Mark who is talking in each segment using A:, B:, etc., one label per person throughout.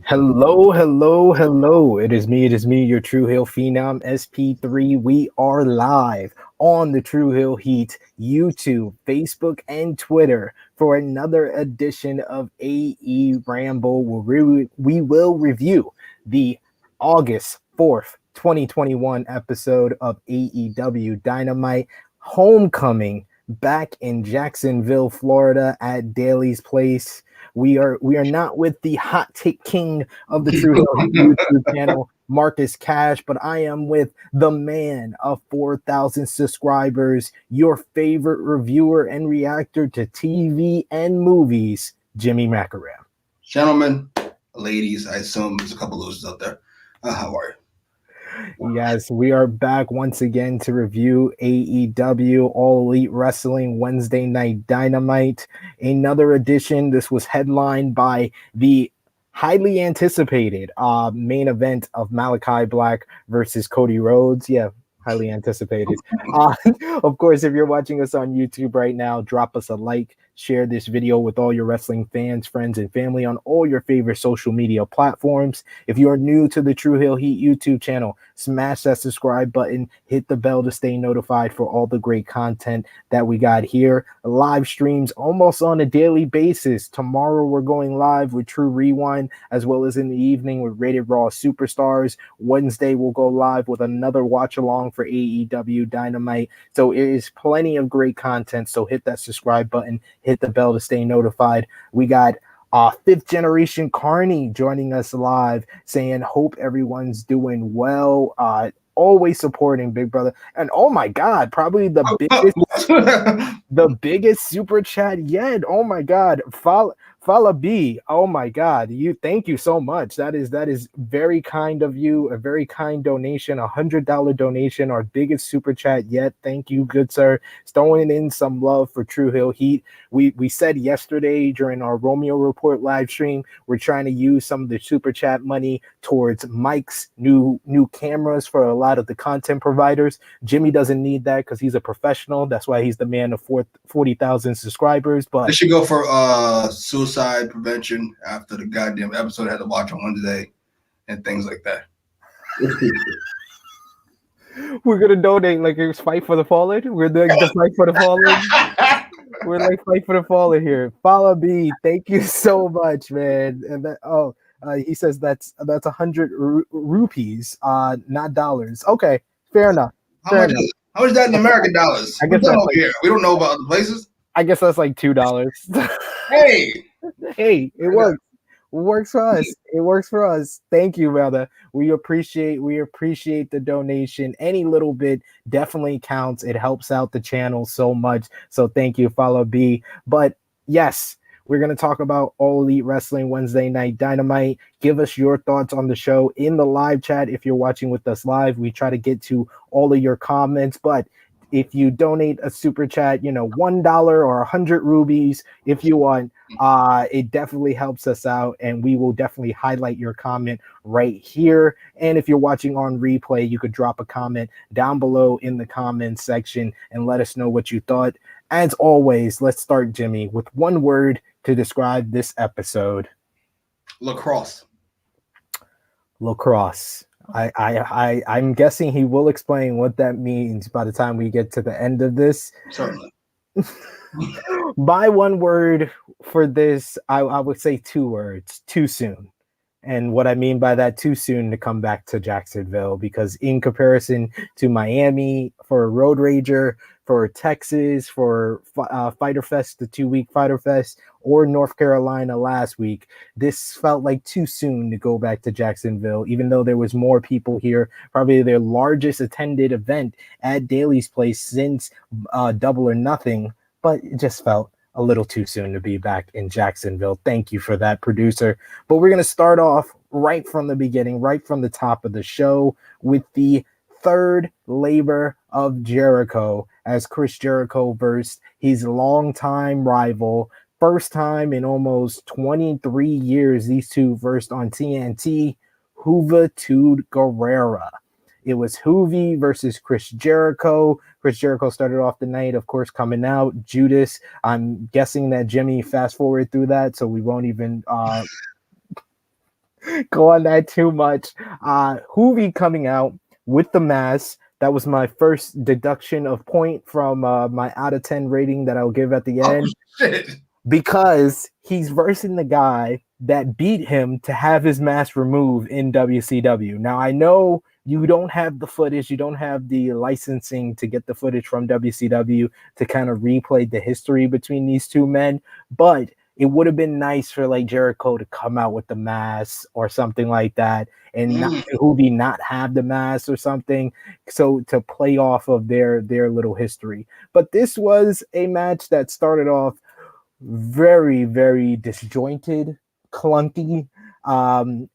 A: Hello, hello, hello. It is me, your True Hill Phenom SP3. We are live on the True Hill Heat, YouTube, Facebook, and Twitter for another edition of AEWramble, where we will review the August 4th, 2021 episode of AEW Dynamite Homecoming back in Jacksonville, Florida at Daly's Place. We are not with the hot take king of the True Hill YouTube channel, Marcus Cash, but I am with the man of 4,000 subscribers, your favorite reviewer and reactor to TV and movies, Jimmy Macram.
B: Gentlemen, ladies, I assume there's a couple losers out there. How are you?
A: Yes, we are back once again to review AEW All Elite Wrestling Wednesday Night Dynamite. Another edition. This was headlined by the highly anticipated main event of Malakai Black versus Cody Rhodes. Yeah, highly anticipated. Of course, if you're watching us on YouTube right now, drop us a like. Share this video with all your wrestling fans, friends, and family on all your favorite social media platforms. If you are new to the True Hill Heat YouTube channel, smash that subscribe button, hit the bell to stay notified for all the great content that we got here. Live streams almost on a daily basis. Tomorrow we're going live with True Rewind, as well as in the evening with Rated Raw Superstars. Wednesday we'll go live with another watch along for AEW Dynamite. So it is plenty of great content. So hit that subscribe button, hit the bell to stay notified. We got fifth generation Carney joining us live, saying hope everyone's doing well. Always supporting Big Brother. And oh my God, probably the biggest super chat yet. Oh my God. Fala B. Oh my God. Thank you so much. That is very kind of you. A very kind donation. $100 donation. Our biggest super chat yet. Thank you, good sir. Throwing in some love for True Hill Heat. We said yesterday during our Romeo Report live stream, we're trying to use some of the super chat money towards Mike's new cameras for a lot of the content providers. Jimmy doesn't need that because he's a professional. That's why he's the man of 40,000 subscribers. But
B: they should go for suicide prevention after the goddamn episode I had to watch on Wednesday and things like that.
A: We're gonna donate like it's Fight for the Fallen. We're doing the Fight for the Fallen. We're like Fight for the Fallen here. Follow B, thank you so much, man. And he says that's 100 rupees, not dollars. Okay, fair enough.
B: How much is that in American dollars?
A: I guess that's like,
B: here. We don't know about other places.
A: I guess that's like $2.
B: Hey,
A: it works. It works for us. It works for us. Thank you, brother. We appreciate the donation. Any little bit definitely counts. It helps out the channel so much. So thank you, Follow B. But yes, we're going to talk about All Elite Wrestling Wednesday Night Dynamite. Give us your thoughts on the show in the live chat. If you're watching with us live, we try to get to all of your comments, but if you donate a super chat, $1 or 100 rubies, if you want, it definitely helps us out, and we will definitely highlight your comment right here. And if you're watching on replay, you could drop a comment down below in the comments section and let us know what you thought. As always, let's start, Jimmy, with one word to describe this episode.
B: Lacrosse.
A: I'm guessing he will explain what that means by the time we get to the end of this.
B: Certainly.
A: By one word for this, I would say 2 words: too soon. And what I mean by that, too soon to come back to Jacksonville, because in comparison to Miami for Road Rager, for Texas, for Fyter Fest, the 2-week Fyter Fest, or North Carolina last week, this felt like too soon to go back to Jacksonville, even though there was more people here, probably their largest attended event at Daly's Place since Double or Nothing, but it just felt a little too soon to be back in Jacksonville. Thank you for that, producer. But we're going to start off right from the beginning, right from the top of the show, with the third labor of Jericho, as Chris Jericho versed his longtime rival. First time in almost 23 years these two versed on TNT, Juventud Guerrera. It was Hoovy versus Chris Jericho. Chris Jericho started off the night, of course, coming out. Judas, I'm guessing that Jimmy fast forward through that, so we won't even go on that too much. Hoovy coming out with the mask. That was my first deduction of point from my out of 10 rating that I'll give at the end.
B: Shit.
A: Because he's versing the guy that beat him to have his mask removed in WCW. Now, I know you don't have the footage, you don't have the licensing to get the footage from WCW to kind of replay the history between these two men, but it would have been nice for like Jericho to come out with the mask or something like that, and not Hoovy not have the mask or something, so to play off of their little history. But this was a match that started off very, very disjointed, clunky.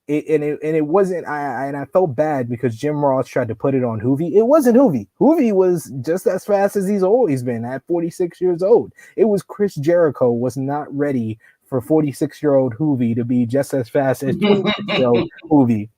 A: It wasn't. I felt bad because Jim Ross tried to put it on Hoovy. It wasn't Hoovy. Hoovy was just as fast as he's always been at 46 years old. It was Chris Jericho was not ready for 46-year-old Hoovy to be just as fast as 26-year-old Hoovy.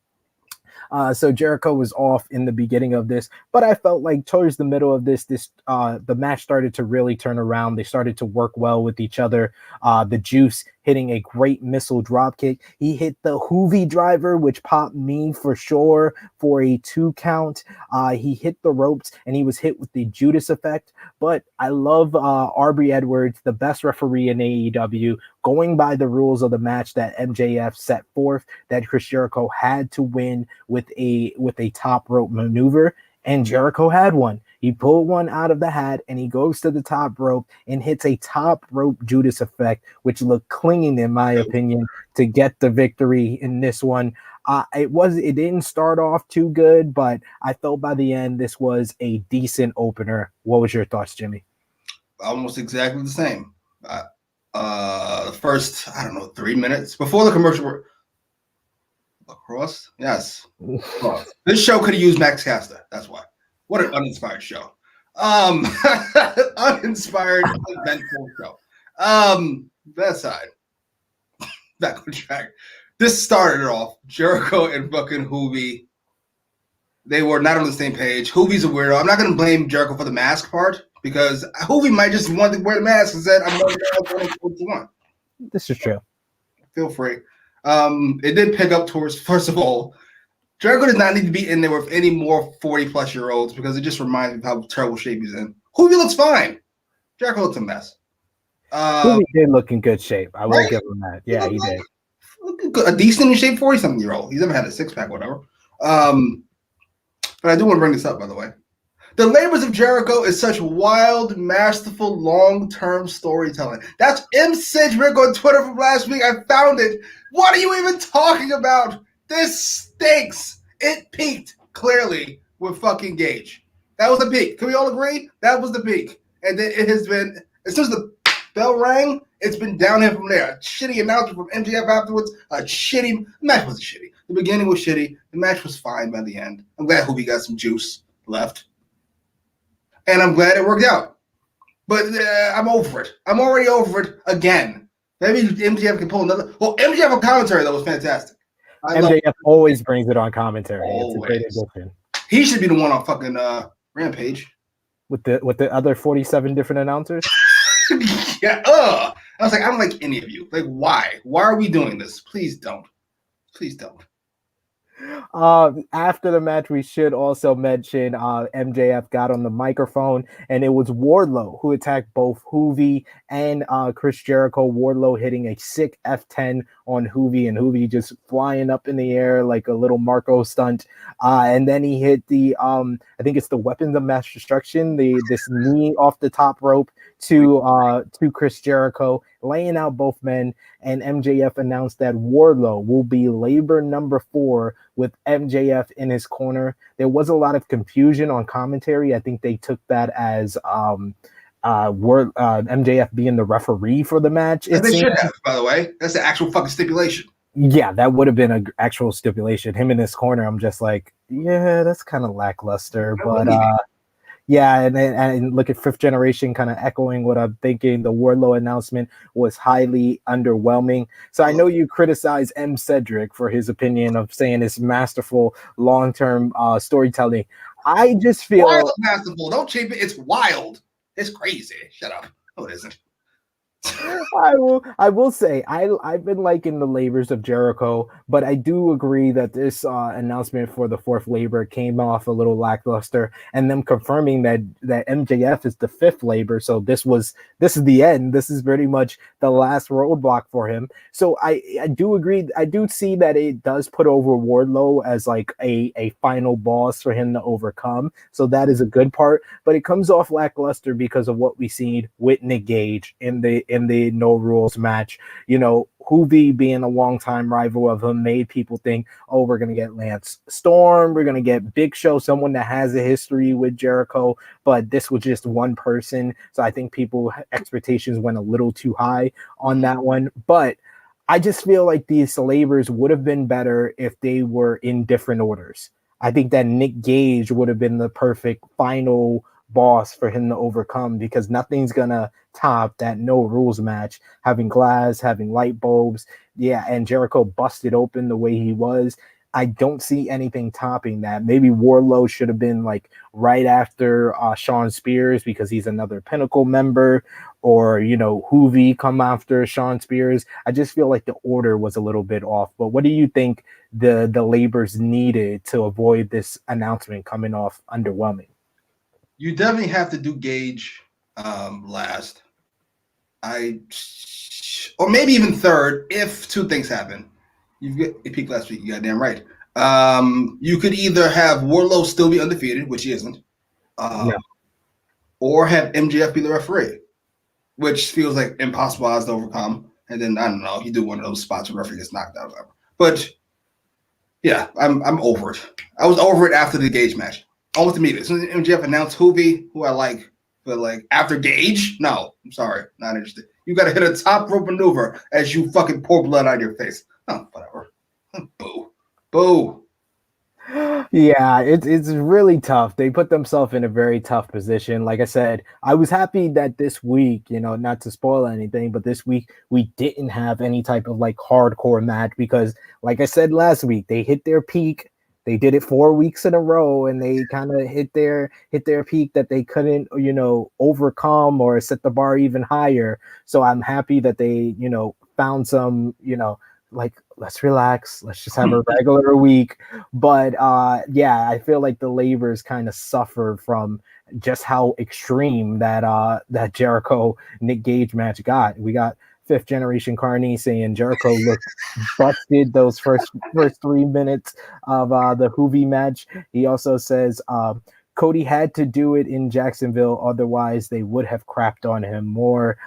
A: So Jericho was off in the beginning of this, but I felt like towards the middle of this, the match started to really turn around. They started to work well with each other. The Juice hitting a great missile drop kick. He hit the Hoovy driver, which popped me for sure for a 2 count. He hit the ropes and he was hit with the Judas effect. But I love Aubrey Edwards, the best referee in AEW, going by the rules of the match that MJF set forth, that Chris Jericho had to win with a top rope maneuver, and Jericho had one. He pulled one out of the hat and he goes to the top rope and hits a top rope Judas effect, which looked clinging, in my opinion, to get the victory in this one. It didn't start off too good, but I felt by the end this was a decent opener. What was your thoughts, Jimmy?
B: Almost exactly the same. The first, 3 minutes before the commercial. Lacrosse? Yes. This show could have used Max Caster. That's why. What an uninspired show. Uninspired, eventful show. That side. Back on track. This started off Jericho and fucking Hoovy. They were not on the same page. Hoovy's a weirdo. I'm not going to blame Jericho for the mask part because Hoovy might just want to wear the mask and said, I'm going to what you want.
A: This is true.
B: Feel free. It did pick up towards, first of all, Jericho does not need to be in there with any more 40-plus-year-olds because it just reminds me of how terrible shape he's in. Hoovy looks fine. Jericho looks a mess.
A: Hoovy did look in good shape. I will give him that. Yeah, he did.
B: A decent in shape 40-something-year-old. He's never had a six-pack, whatever. But I do want to bring this up, by the way. The Labors of Jericho is such wild, masterful, long-term storytelling. That's M. Sidgwick on Twitter from last week. I found it. What are you even talking about? This stinks. It peaked, clearly, with fucking Gage. That was the peak. Can we all agree? That was the peak. And then it has been, as soon as the bell rang, it's been downhill from there. A shitty announcement from MJF afterwards. The match wasn't shitty. The beginning was shitty. The match was fine by the end. I'm glad Hoovy got some juice left. And I'm glad it worked out. But I'm over it. I'm already over it again. Maybe MJF can pull another. Well, MJF on commentary, that was fantastic.
A: MJF always brings it on commentary. Always. It's a great addition.
B: He should be the one on fucking Rampage.
A: With the other 47 different announcers?
B: Yeah. I was like, I don't like any of you. Like, why? Why are we doing this? Please don't. Please don't.
A: After the match, we should also mention MJF got on the microphone, and it was Wardlow who attacked both Hoovy and Chris Jericho. Wardlow hitting a sick F10 on Hoovy, and Hoovy just flying up in the air like a little Marco stunt. And then he hit the I think it's the Weapons of Mass Destruction, this knee off the top rope to Chris Jericho, laying out both men. And MJF announced that Wardlow will be labor number 4 with MJF in his corner. There was a lot of confusion on commentary. I think they took that as MJF being the referee for the match.
B: They should have, by the way. That's the actual fucking stipulation.
A: Yeah, that would have been an actual stipulation. Him in his corner, I'm just like, yeah, that's kind of lackluster. But yeah, and look at Fifth Generation kind of echoing what I'm thinking. The Wardlow announcement was highly underwhelming. So I know you criticize M. Cedric for his opinion of saying it's masterful long-term storytelling. I just feel
B: wild masterful. Don't cheap it. It's wild. It's crazy. Shut up. No, it isn't.
A: I will say I've been liking the labors of Jericho, but I do agree that this announcement for the fourth labor came off a little lackluster, and them confirming that MJF is the fifth labor. So this is the end. This is pretty much the last roadblock for him. So I do agree. I do see that it does put over Wardlow as like a final boss for him to overcome. So that is a good part, but it comes off lackluster because of what we seen with Nick Gage in the No Rules match. You know, Hoovy being a longtime rival of him made people think, oh, we're going to get Lance Storm, we're going to get Big Show, someone that has a history with Jericho, but this was just one person. So I think people expectations went a little too high on that one. But I just feel like these labors would have been better if they were in different orders. I think that Nick Gage would have been the perfect final boss for him to overcome, because nothing's gonna top that No Rules match, having glass, having light bulbs, and Jericho busted open the way he was. I don't see anything topping that. Maybe Wardlow should have been like right after Shawn Spears, because he's another Pinnacle member, or Hoovy come after Shawn Spears. I just feel like the order was a little bit off. But what do you think the labors needed to avoid this announcement coming off underwhelming?
B: You definitely have to do Gage last. Or maybe even third if two things happen. You peaked last week. You got damn right. You could either have Wardlow still be undefeated, which he isn't, or have MJF be the referee, which feels like impossible odds to overcome. And then I don't know, you do one of those spots where referee gets knocked out, whatever. But yeah, I'm over it. I was over it after the Gage match. Almost immediately. As soon as MJF announced Hoovy, who I like, but like after Gage, no, I'm sorry, not interested. You got to hit a top rope maneuver as you fucking pour blood out of your face. Oh, whatever. Boo. Boo.
A: Yeah, it's really tough. They put themselves in a very tough position. Like I said, I was happy that this week, not to spoil anything, but this week we didn't have any type of like hardcore match, because like I said last week, they hit their peak. They did it 4 weeks in a row, and they kind of hit their peak that they couldn't, overcome or set the bar even higher. So I'm happy that they, found some, like, let's relax, let's just have a regular week. But I feel like the labors kind of suffered from just how extreme that Jericho Nick Gage match got. We got fifth generation Carney saying Jericho looked busted those first 3 minutes of the Hoovy match. He also says Cody had to do it in Jacksonville, otherwise they would have crapped on him more.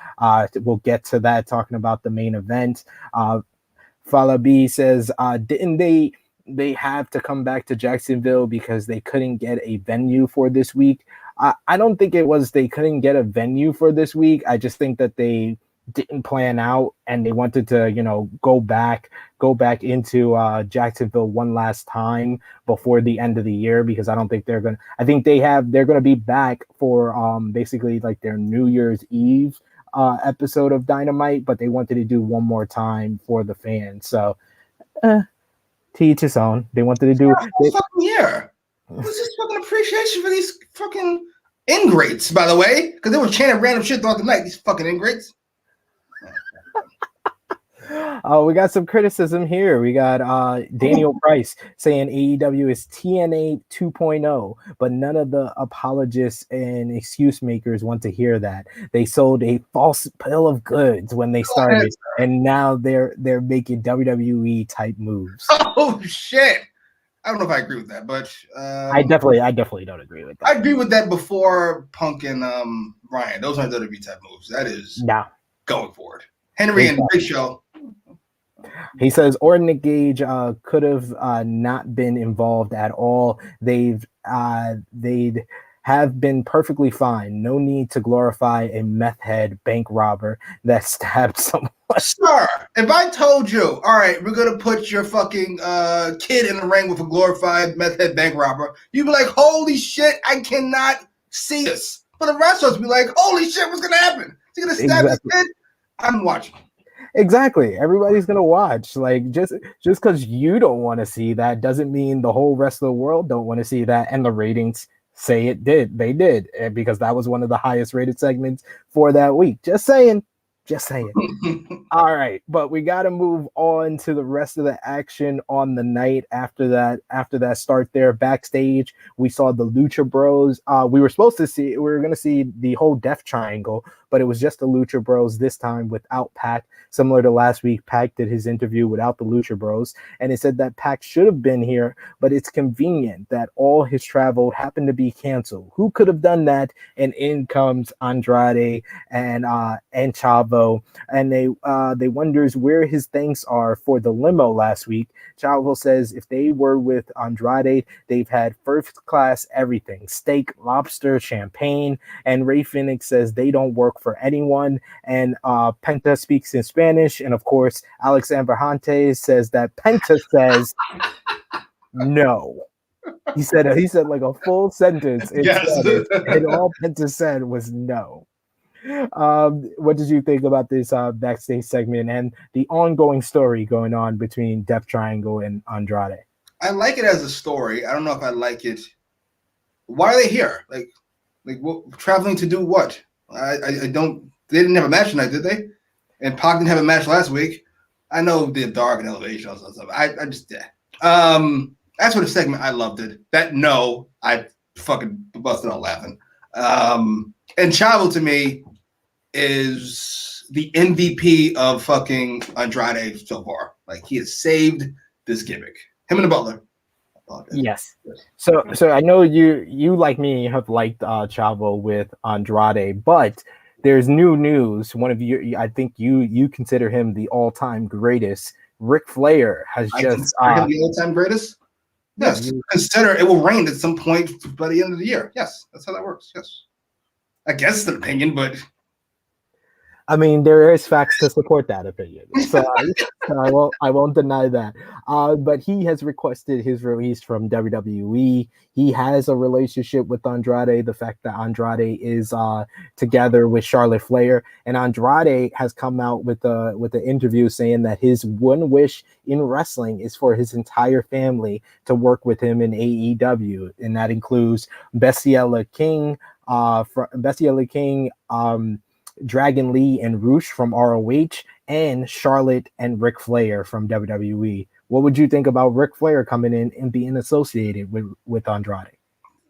A: We'll get to that, talking about the main event. Falabi says, didn't they have to come back to Jacksonville because they couldn't get a venue for this week? I don't think it was they couldn't get a venue for this week. I just think that they didn't plan out, and they wanted to, go back into Jacksonville one last time before the end of the year, because I don't think they're gonna be back for basically like their New Year's Eve episode of Dynamite, but they wanted to do one more time for the fans. So to each his own. They wanted to do
B: fucking year. What's this fucking appreciation for these fucking ingrates, by the way? Because they were chanting random shit throughout the night, these fucking ingrates.
A: We got some criticism here. We got Daniel Price saying AEW is TNA 2.0, but none of the apologists and excuse makers want to hear that. They sold a false bill of goods when they started, and now they're making WWE type moves.
B: Oh shit! I don't know if I agree with that, but
A: I definitely don't agree with that.
B: I agree with that before Punk and Ryan. Those aren't WWE type moves. That is going forward. Henry and Big Show.
A: He says, or Nick Gage could have not been involved at all. They'd have been perfectly fine. No need to glorify a meth head bank robber that stabbed someone.
B: Sir, if I told you, all right, we're going to put your fucking kid in the ring with a glorified meth head bank robber, you'd be like, holy shit, I cannot see this. But the rest of us be like, holy shit, what's going to happen? Is he going to stab his kid? I'm watching.
A: Exactly. Everybody's gonna watch. Like just because you don't want to see that doesn't mean the whole rest of the world don't want to see that. And the ratings say they did, because that was one of the highest rated segments for that week. Just saying. Just saying. All right, but we got to move on to the rest of the action on the night. After that start there backstage, we saw the Lucha Bros. We were going to see the whole Death Triangle, but it was just the Lucha Bros this time without Pac. Similar to last week, Pac did his interview without the Lucha Bros, and it said that Pac should have been here, but it's convenient that all his travel happened to be canceled. Who could have done that? And in comes Andrade and Chavo, and they wonders where his thanks are for the limo last week. Chavo says if they were with Andrade, they've had first class everything: steak, lobster, champagne. And Ray Phoenix says they don't work for anyone. And Penta speaks in Spanish, and of course Alex Abrahantes says that Penta says no. He said like a full sentence in Spanish, and all Penta said was no. What did you think about this backstage segment and the ongoing story going on between Death Triangle and Andrade?
B: I like it as a story. I don't know if I like it. Why are they here? Like what, traveling to do what? I don't. They didn't have a match tonight, did they? And Pac didn't have a match last week. I know the Dark and Elevation and stuff. I just as for the segment, I loved it. I fucking busted out laughing. And Chavo to me is the MVP of fucking Andrade so far. Like, he has saved this gimmick. Him and the Butler.
A: Yes. So I know you like me have liked Chavo with Andrade, but there's new news. One of you, I think you consider him the all-time greatest. Ric Flair has just
B: consider him the all-time greatest. Yes, consider it will rain at some point by the end of the year. Yes, that's how that works. Yes, I guess it's an opinion, but
A: I mean, there is facts to support that opinion, so I won't deny that. But he has requested his release from WWE. He has a relationship with Andrade. The fact that Andrade is together with Charlotte Flair, and Andrade has come out with the interview saying that his one wish in wrestling is for his entire family to work with him in AEW, and that includes Bestiella King, Dragon Lee and Roosh from ROH, and Charlotte and Ric Flair from WWE. What would you think about Ric Flair coming in and being associated with Andrade?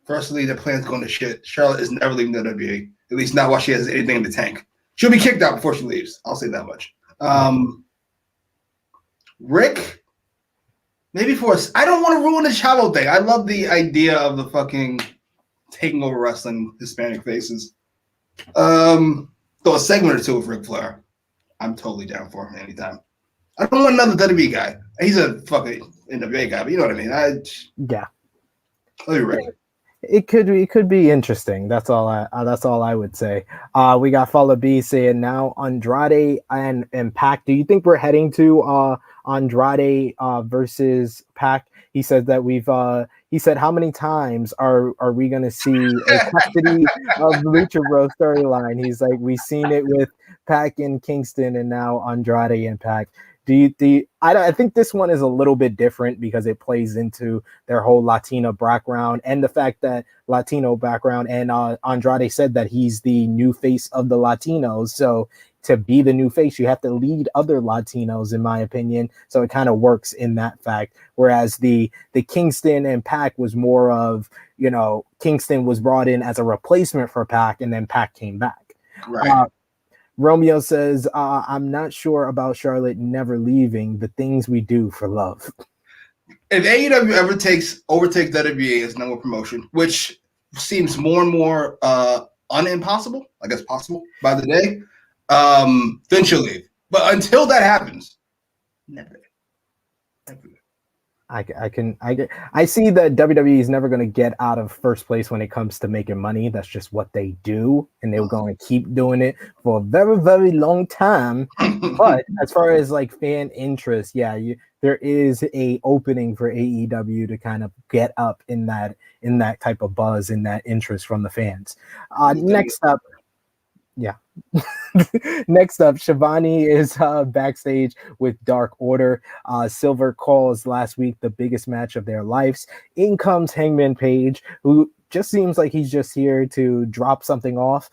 B: Firstly, the plan's going to shit. Charlotte is never leaving WWE, at least not while she has anything in the tank. She'll be kicked out before she leaves. I'll say that much. Rick, maybe for us. I don't want to ruin the Chavo thing. I love the idea of the fucking taking over wrestling Hispanic faces. So a segment or two with Ric Flair, I'm totally down for him anytime. I don't want another WWE guy. He's a fucking NWA guy, but you know what I mean.
A: Yeah.
B: I'll be ready.
A: It could be interesting. That's all I would say. We got Follow B saying now Andrade and Pac. Do you think we're heading to Andrade versus Pac? He said that he said, how many times are we going to see a custody of the Lucha Bros storyline? He's like, we've seen it with Pac and Kingston, and now Andrade and Pac. I think this one is a little bit different because it plays into their whole Latino background and the fact that Latino background, and Andrade said that he's the new face of the Latinos. So to be the new face, you have to lead other Latinos, in my opinion. So it kind of works in that fact. Whereas the Kingston and Pac was more of, Kingston was brought in as a replacement for Pac, and then Pac came back.
B: Right.
A: Romeo says, I'm not sure about Charlotte never leaving. The things we do for love.
B: If AEW ever overtakes WWE as number promotion, which seems more and more unimpossible, I guess possible by the day, then she'll leave. But until that happens, never.
A: I see that WWE is never going to get out of first place when it comes to making money. That's just what they do, and they're going to keep doing it for a very, very long time. But as far as like fan interest, there is a opening for AEW to kind of get up in that type of buzz, in that interest from the fans. Next up. Next up, Shivani is backstage with Dark Order. Silver calls last week the biggest match of their lives. In comes Hangman Page, who just seems like he's just here to drop something off.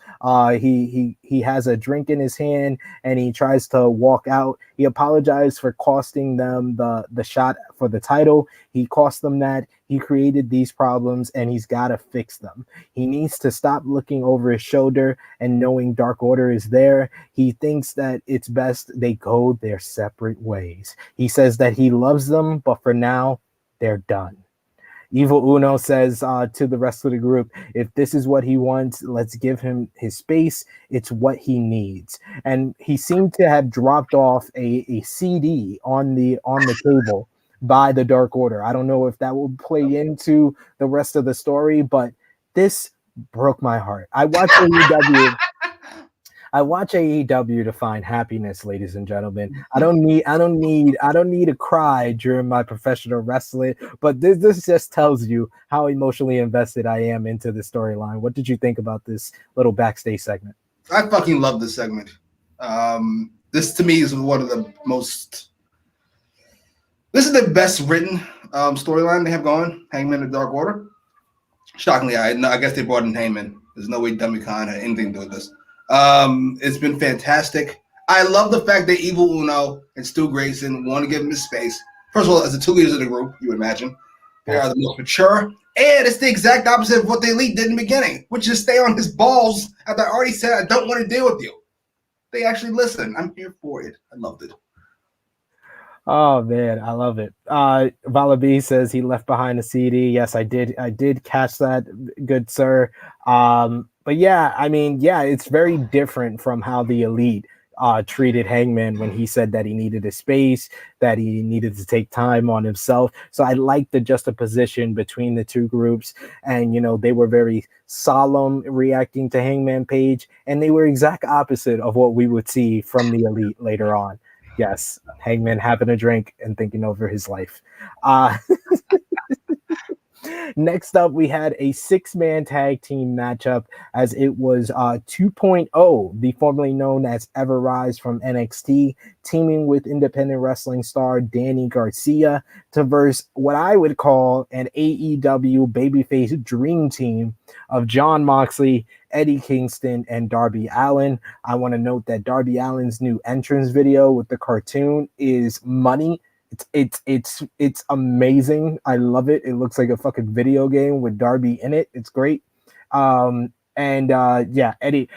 A: He has a drink in his hand and he tries to walk out. He apologized for costing them the shot for the title. He cost them that. He created these problems and he's got to fix them. He needs to stop looking over his shoulder and knowing Dark Order is there. He thinks that it's best they go their separate ways. He says that he loves them, but for now, they're done. Evil Uno says to the rest of the group, if this is what he wants, let's give him his space. It's what he needs. And he seemed to have dropped off a CD on the table by the Dark Order. I don't know if that will play into the rest of the story, but this broke my heart. I watch AEW to find happiness, ladies and gentlemen. I don't need to cry during my professional wrestling, but this just tells you how emotionally invested I am into the storyline. What did you think about this little backstage segment?
B: I fucking love this segment. This to me is one of the most. This is the best written storyline they have going. Hangman and Dark Order. Shockingly, I guess they brought in Heyman. There's no way Dummy Khan had anything to do with this. It's been fantastic. I love the fact that Evil Uno and Stu Grayson want to give him his space. First of all, as the two leaders of the group, you would imagine, they are the most mature. And it's the exact opposite of what the Elite did in the beginning, which is stay on his balls after I already said I don't want to deal with you. They actually listen. I'm here for it. I loved it.
A: Oh man, I love it. Vala B says he left behind a CD. Yes, I did catch that, good sir. But yeah, I mean, yeah, it's very different from how the Elite treated Hangman when he said that he needed a space, that he needed to take time on himself. So I like the juxtaposition between the two groups. And, you know, they were very solemn reacting to Hangman Page, and they were exact opposite of what we would see from the Elite later on. Yes, Hangman having a drink and thinking over his life. Next up, we had a 6-man tag team matchup as it was 2.0, the formerly known as Ever Rise from NXT, teaming with independent wrestling star Danny Garcia to verse what I would call an AEW babyface dream team of Jon Moxley, Eddie Kingston, and Darby Allin. I want to note that Darby Allin's new entrance video with the cartoon is money. It's amazing. I love it. It looks like a fucking video game with Darby in it. It's great. Yeah, Eddie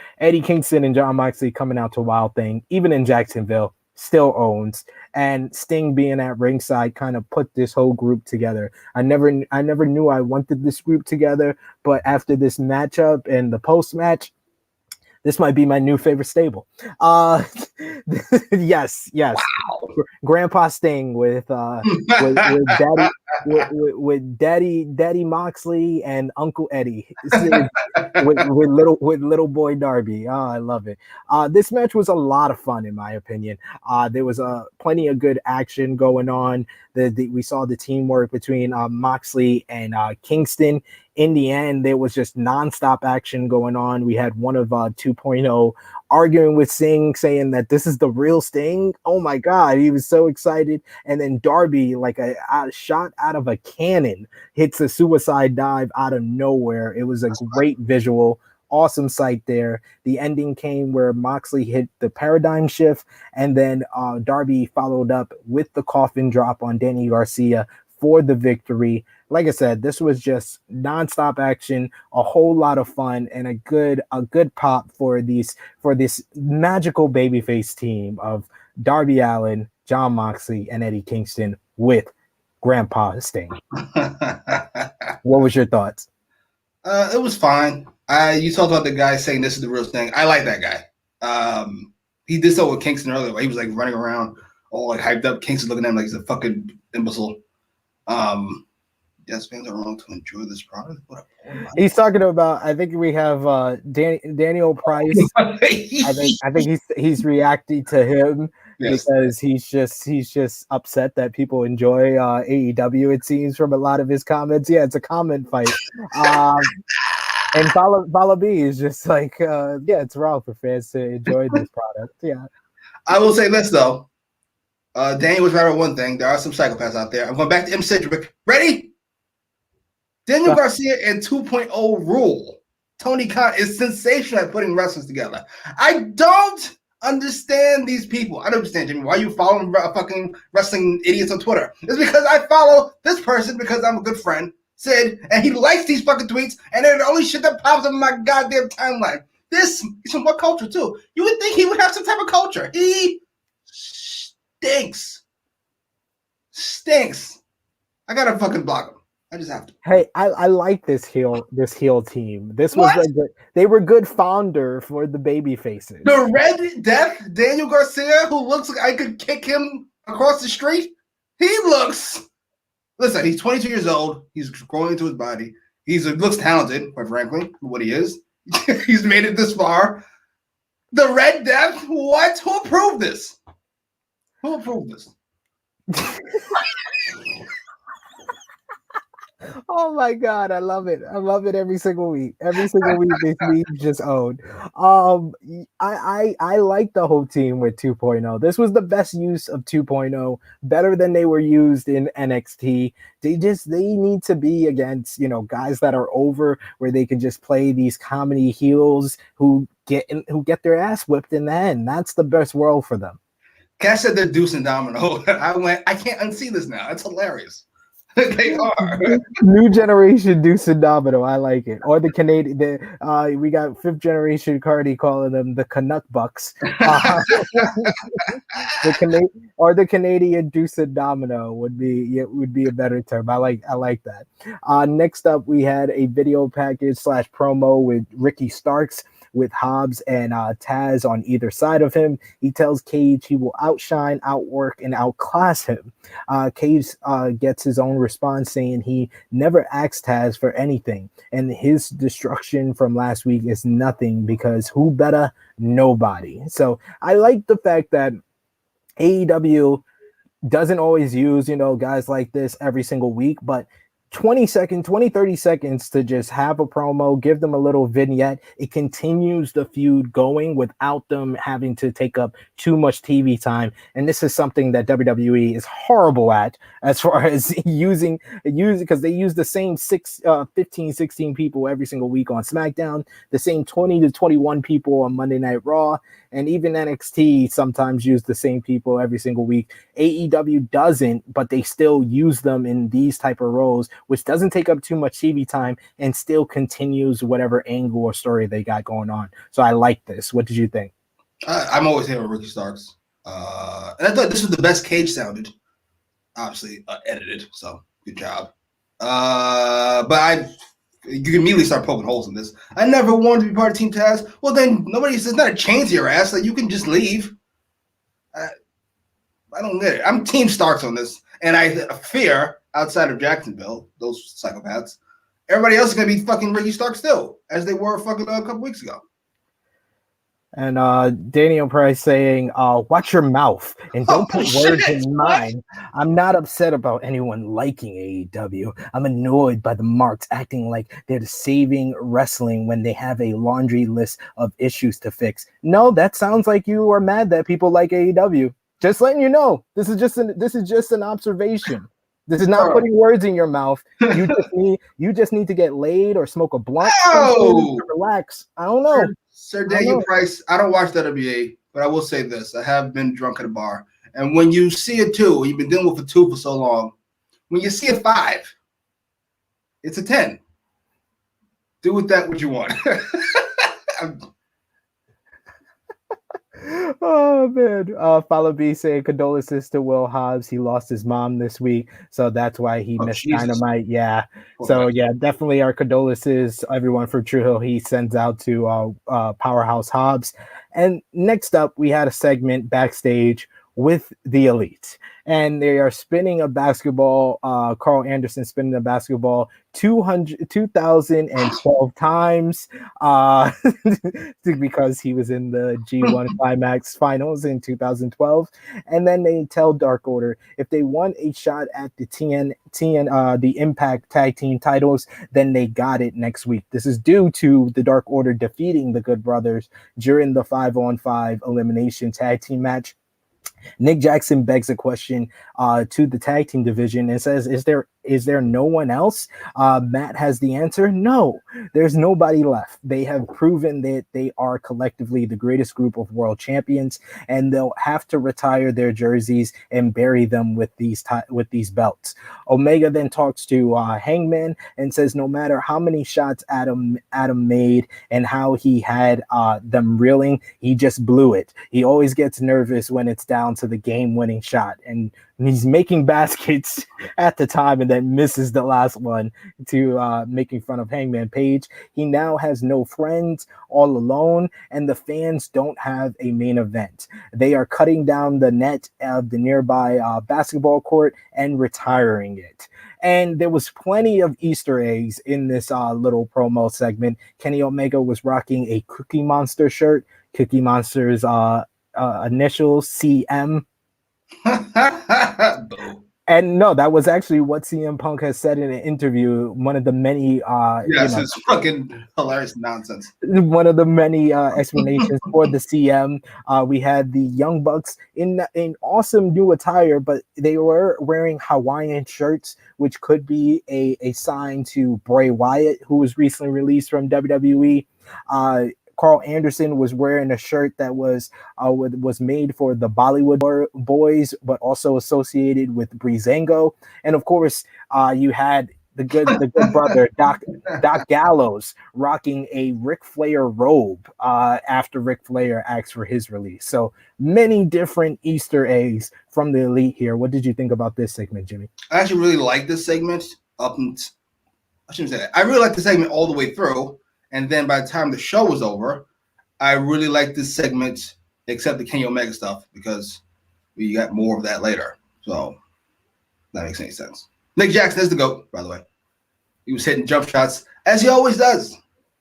A: Kingston and Jon Moxley coming out to Wild Thing, even in Jacksonville, still owns. And Sting being at ringside kind of put this whole group together. I never knew I wanted this group together, but after this matchup and the post match, this might be my new favorite stable. Yes. Wow. Grandpa Sting with Daddy Moxley and Uncle Eddie with little boy Darby. Oh, I love it. This match was a lot of fun in my opinion. There was plenty of good action going on. We saw the teamwork between Moxley and Kingston. In the end, there was just nonstop action going on. We had one of 2.0 arguing with Sting, saying that this is the real Sting. Oh my God, he was so excited. And then Darby, like a shot out of a cannon, hits a suicide dive out of nowhere. It was a great visual. Awesome sight there. The ending came where Moxley hit the paradigm shift, and then Darby followed up with the coffin drop on Danny Garcia for the victory. Like I said, this was just nonstop action, a whole lot of fun, and a good pop for this magical babyface team of Darby Allin, Jon Moxley, and Eddie Kingston with Grandpa Sting. What was your thoughts?
B: It was fine. You talked about the guy saying this is the real thing. I like that guy. He did so with Kingston earlier, where he was like running around all like hyped up. Kingston looking at him like he's a fucking imbecile. Yes, fans are wrong to enjoy this product.
A: He's talking about. I think we have Daniel Price. I think he's reacting to him because he's just upset that people enjoy AEW. It seems from a lot of his comments. Yeah, it's a comment fight. And Vala B is just like, yeah, it's wrong for fans to enjoy this product. Yeah,
B: I will say this though. Danny was right about one thing. There are some psychopaths out there. I'm going back to M. Sidgwick. Ready? Daniel Garcia and 2.0 rule. Tony Khan is sensational at putting wrestlers together. I don't understand these people. I don't understand, Jimmy. Why are you following fucking wrestling idiots on Twitter? It's because I follow this person because I'm a good friend, Sid, and he likes these fucking tweets, and they're the only shit that pops up in my goddamn timeline. This is from what culture, too? You would think he would have some type of culture. He stinks. Stinks. I gotta fucking block him. I just have to.
A: Hey, I like this heel team. This was they were good founder for the baby faces.
B: The Red Death, Daniel Garcia, who looks like I could kick him across the street. He looks. Listen, he's 22 years old. He's growing into his body. He looks talented, quite frankly, for what he is. He's made it this far. The Red Death. What? Who approved this? Who approved this?
A: Oh my god, I love it. I love it every single week. Every single week this week just owned. I like the whole team with 2.0. This was the best use of 2.0, better than they were used in NXT. They need to be against, guys that are over where they can just play these comedy heels who get their ass whipped in the end. That's the best world for them.
B: Cash said they're Deuce and Domino. I can't unsee this now. That's hilarious. They are.
A: New generation Deuce and Domino. I like it. Or the Canadian. We got fifth generation Cardi calling them the Canuck Bucks. The Canadian Deuce and Domino would be a better term. I like that. Next up, we had a video package / promo with Ricky Starks, with Hobbs and Taz on either side of him. He tells Cage he will outshine, outwork, and outclass him. Cage gets his own response saying he never asked Taz for anything, and his destruction from last week is nothing because who better? Nobody. So I like the fact that AEW doesn't always use, guys like this every single week, but 30 seconds to just have a promo, give them a little vignette. It continues the feud going without them having to take up too much TV time. And this is something that WWE is horrible at as far as using because they use the same 15, 16 people every single week on SmackDown, the same 20 to 21 people on Monday Night Raw, and even NXT sometimes use the same people every single week. AEW doesn't, but they still use them in these type of roles, which doesn't take up too much TV time and still continues whatever angle or story they got going on. So I like this. What did you think?
B: I'm always here with Ricky Starks. And I thought this was the best Cage sounded. Obviously edited, so good job. But you can immediately start poking holes in this. I never wanted to be part of Team Taz. Well, then nobody says not a chain to your ass that you can just leave. I don't get it. I'm Team Starks on this, and I fear outside of Jacksonville, those psychopaths, everybody else is gonna be fucking Ricky Starks still, as they were fucking a couple weeks ago.
A: And Daniel Price saying, watch your mouth and don't put words in mine. I'm not upset about anyone liking AEW. I'm annoyed by the marks acting like they're saving wrestling when they have a laundry list of issues to fix. No, that sounds like you are mad that people like AEW. Just letting you know, this is just an observation. This is not putting words in your mouth. You just need to get laid or smoke a blunt. To relax. I don't know.
B: Sir Daniel Price, I don't watch WWE, but I will say this. I have been drunk at a bar. And when you see a 2, you've been dealing with a 2 for so long, when you see a 5, it's a 10. Do with that what you want.
A: Oh man. Follow B saying condolences to Will Hobbs. He lost his mom this week, so that's why he missed Dynamite. Yeah. So yeah, definitely our condolences, everyone, for True Hill. He sends out to Powerhouse Hobbs. And next up, we had a segment backstage with the Elite, and they are spinning a basketball. Carl Anderson spinning a basketball 2,012 times because he was in the G1 Climax Finals in 2012. And then they tell Dark Order if they want a shot at the the Impact Tag Team titles, then they got it next week. This is due to the Dark Order defeating the Good Brothers during the 5-on-5 elimination tag team match. Nick Jackson begs a question to the tag team division and says, is there Is there no one else? Matt has the answer. No, there's nobody left. They have proven that they are collectively the greatest group of world champions, and they'll have to retire their jerseys and bury them with these belts. Omega then talks to Hangman and says no matter how many shots Adam made and how he had them reeling, he just blew it. He always gets nervous when it's down to the game-winning shot, and he's making baskets at the time and then misses the last one to making fun of Hangman Page. He now has no friends, all alone, and the fans don't have a main event. They are cutting down the net of the nearby basketball court and retiring it. And there was plenty of Easter eggs in this little promo segment. Kenny Omega was rocking a Cookie Monster shirt. Cookie Monster's initials, CM. And no, that was actually what CM Punk has said in an interview. One of the many,
B: it's fucking hilarious nonsense.
A: One of the many explanations for the CM. We had the Young Bucks in awesome new attire, but they were wearing Hawaiian shirts, which could be a sign to Bray Wyatt, who was recently released from WWE. Carl Anderson was wearing a shirt that was made for the Bollywood boys, but also associated with Breezango. And of course, you had the good brother Doc Gallows rocking a Ric Flair robe after Ric Flair asked for his release. So many different Easter eggs from the Elite here. What did you think about this segment, Jimmy?
B: I actually really like this segment. I shouldn't say that. I really like the segment all the way through. And then by the time the show was over, I really liked this segment, except the Kenny Omega stuff, because we got more of that later. So that makes any sense. Nick Jackson is the GOAT, by the way. He was hitting jump shots, as he always does.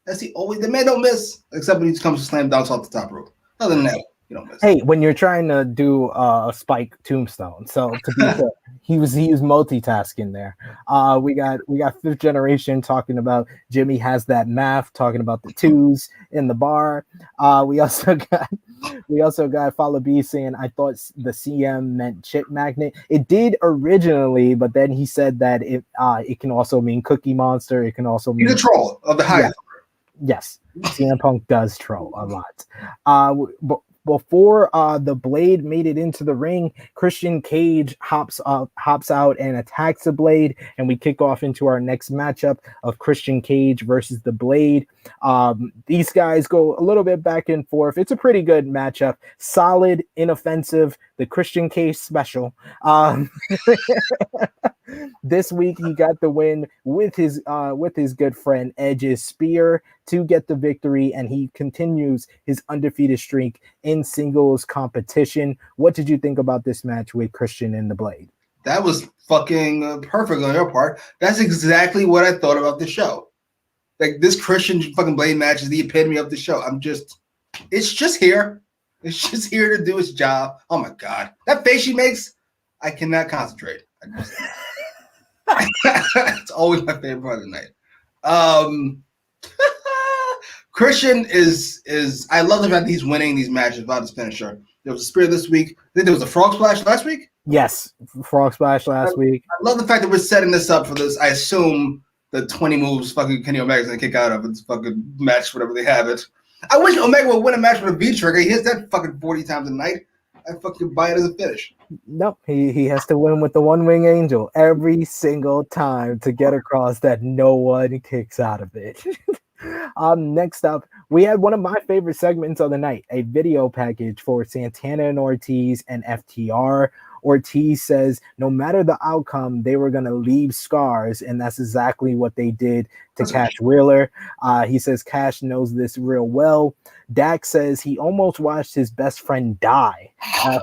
B: The man don't miss, except when he comes to slam dunks off the top rope. Other than that, you don't miss.
A: Hey, when you're trying to do a spike tombstone, so to be fair, he was multitasking there. We got Fifth Generation talking about Jimmy has that math, talking about the twos in the bar. We also got Follow B saying I thought the CM meant chick magnet. It did originally, but then he said that it can also mean Cookie Monster. It can also mean
B: he's a troll of the highest.
A: Yes, CM Punk does troll a lot. Before the Blade made it into the ring, Christian Cage hops out and attacks the Blade, and we kick off into our next matchup of Christian Cage versus the Blade. These guys go a little bit back and forth. It's a pretty good matchup. Solid, inoffensive, the Christian Cage special. This week he got the win with his good friend Edge's spear to get the victory, and he continues his undefeated streak in singles competition. What did you think about this match with Christian and the Blade?
B: That was fucking perfect on your part. That's exactly what I thought about the show. Like, this Christian fucking Blade match is the epitome of the show. It's just here. It's just here to do its job. Oh my God. That face she makes, I cannot concentrate. It's always my favorite part of the night. Christian is I love the fact that he's winning these matches without his finisher. There was a spear this week. I think there was a frog splash last week.
A: Yes, frog splash last week.
B: I love the fact that we're setting this up for this. I assume the 20 moves fucking Kenny Omega's gonna kick out of its fucking match, whatever they have it. I wish Omega would win a match with a V trigger. He hits that fucking 40 times a night. I fucking buy it as a finish.
A: Nope, he has to win with the one wing angel every single time to get across that no one kicks out of it. Next up, we had one of my favorite segments of the night, a video package for Santana and Ortiz and FTR. Ortiz says no matter the outcome, they were going to leave scars, and that's exactly what they did to Cash Wheeler. He says Cash knows this real well. Dax says he almost watched his best friend die. A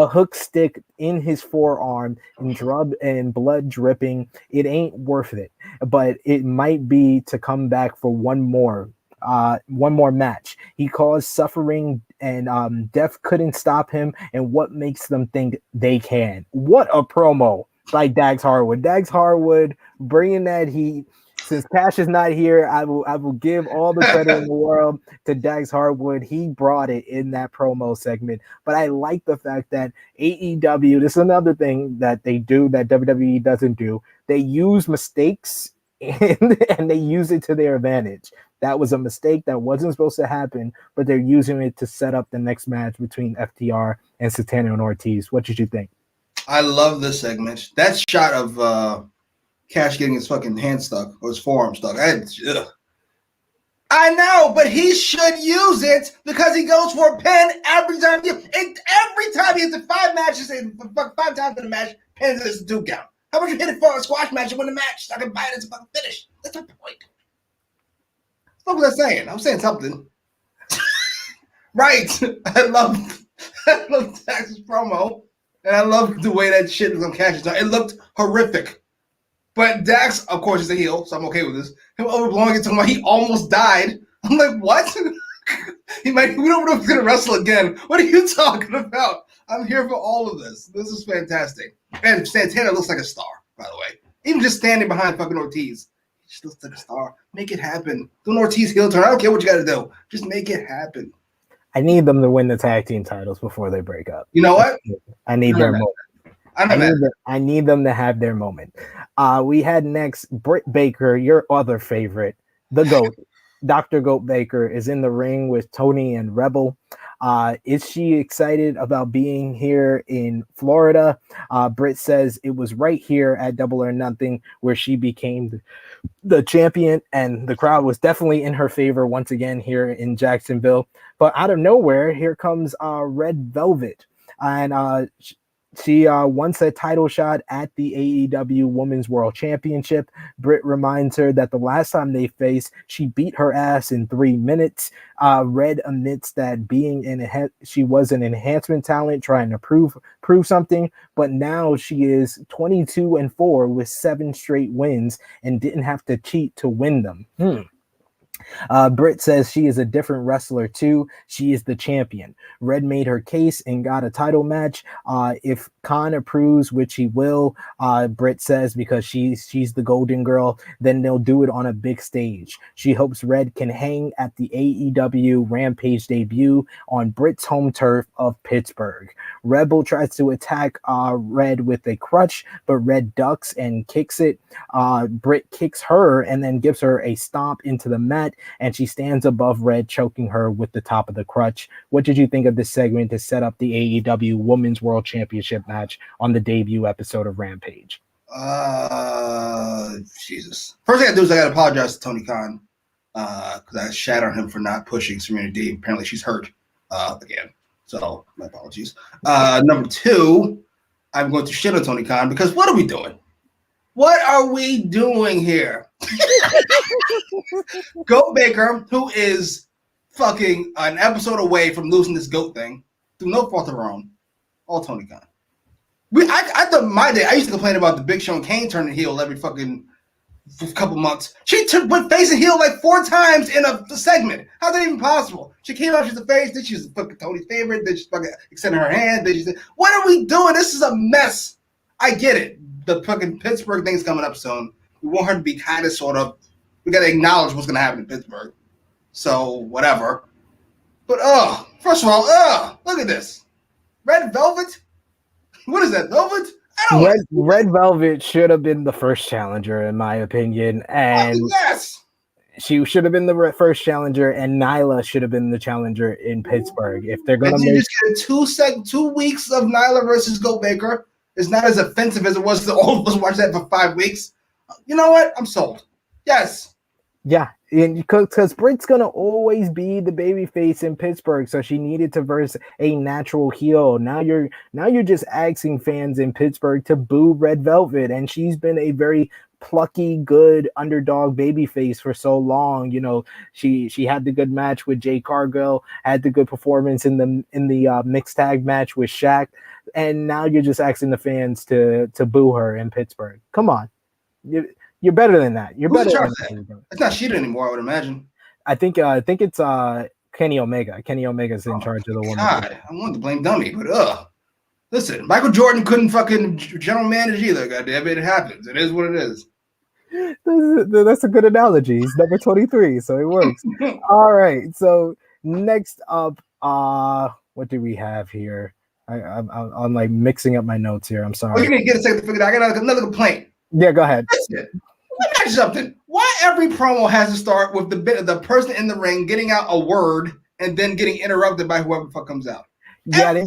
A: hook stick in his forearm and blood dripping. It ain't worth it, but it might be to come back for one more match. He caused suffering, and death couldn't stop him. And what makes them think they can? What a promo by Dax Harwood. Dax Harwood bringing that heat, Since Cash is not here, I will give all the credit in the world to Dax Harwood. He brought it in that promo segment. But I like the fact that AEW, this is another thing that they do that WWE doesn't do. They use mistakes and they use it to their advantage. That was a mistake that wasn't supposed to happen, but they're using it to set up the next match between FTR and Santana and Ortiz. What did you think?
B: I love this segment. That shot of Cash getting his fucking hand stuck or his forearm stuck. I know, but he should use it because he goes for a pin every time. Every time he hits it 5 matches and 5 times in a match, pins is a 2 count. How about you hit it for a squash match and win the match? So I can buy it as a fucking finish. That's my point. What was I saying? I'm saying something. Right. I love Dax's promo, and I love the way that shit was on Cash's time. It looked horrific. But Dax, of course, is a heel, so I'm okay with this. Him overblowing it to him, he almost died. I'm like, what? We don't know if he's gonna wrestle again. What are you talking about? I'm here for all of this. This is fantastic. And Santana looks like a star, by the way. Even just standing behind fucking Ortiz. He just looks like a star. Make it happen. Do an Ortiz heel turn. I don't care what you gotta do. Just make it happen.
A: I need them to win the tag team titles before they break up.
B: You know what?
A: I need their moment. I need them to have their moment. We had next Brit Baker, your other favorite, the GOAT. Dr. Goat Baker is in the ring with Tony and Rebel. Is she excited about being here in Florida? Britt says it was right here at Double or Nothing where she became the champion, and the crowd was definitely in her favor once again here in Jacksonville. But out of nowhere, here comes Red Velvet, and she wants a title shot at the AEW Women's World Championship. Britt reminds her that the last time they faced, she beat her ass in 3 minutes. Red admits that she was an enhancement talent trying to prove something, but now she is 22-4 with 7 straight wins and didn't have to cheat to win them. Britt says she is a different wrestler too. She is the champion. Red made her case and got a title match. If Khan approves, which he will, Britt says because she's the golden girl, then they'll do it on a big stage. She hopes Red can hang at the AEW Rampage debut on Britt's home turf of Pittsburgh. Rebel tries to attack Red with a crutch, but Red ducks and kicks it. Britt kicks her and then gives her a stomp into the mat, and she stands above Red, choking her with the top of the crutch. What did you think of this segment to set up the AEW Women's World Championship match on the debut episode of Rampage?
B: Jesus. First thing I do is I gotta apologize to Tony Khan because I shat on him for not pushing Serena Deeb. Apparently she's hurt again. So my apologies. Number 2, I'm going to shit on Tony Khan because what are we doing? What are we doing here? Goat Baker, who is fucking an episode away from losing this goat thing, through no fault of her own, all Tony Khan. I thought my day, I used to complain about the Big Show and Kane turning heel every fucking couple months. She went face and heel like 4 times in a segment. How's that even possible? She came out, she's a face, then she's fucking Tony's favorite, then she's fucking extending her hand, then she said, what are we doing? This is a mess. I get it. The fucking Pittsburgh thing's coming up soon. We want her to be kind of sort of, we got to acknowledge what's going to happen in Pittsburgh. So, whatever. But, first of all, look at this. Red Velvet? What is that, Velvet?
A: Red Velvet should have been the first challenger, in my opinion. And
B: yes!
A: She should have been the first challenger, and Nyla should have been the challenger in Pittsburgh. If they're going to make
B: just get 2 weeks of Nyla versus Goat Baker, it's not as offensive as it was to all of us watch that for 5 weeks. You know what? I'm sold. Yes.
A: Yeah, because Britt's going to always be the babyface in Pittsburgh, so she needed to verse a natural heel. Now you're just asking fans in Pittsburgh to boo Red Velvet, and she's been a very plucky, good underdog babyface for so long. You know, she had the good match with Jay Cargill, had the good performance in the mixed tag match with Shaq, and now you're just asking the fans to boo her in Pittsburgh. Come on. You're better than that. You're better than that.
B: It's not Sheeta anymore, I would imagine.
A: I think it's Kenny Omega. Kenny Omega's in charge of the woman.
B: God, I wanted to blame Dummy, but listen, Michael Jordan couldn't fucking general manage either. Goddamn it, happens. It is what it is.
A: That's a good analogy. He's number 23, so it works. All right. So next up, what do we have here? I'm like mixing up my notes here. I'm
B: Oh,
A: sorry.
B: you need to get a second to figure it out. I got another complaint.
A: Yeah, go ahead.
B: Listen, let me ask you something. Why every promo has to start with the person in the ring getting out a word and then getting interrupted by whoever the fuck comes out?
A: Yeah,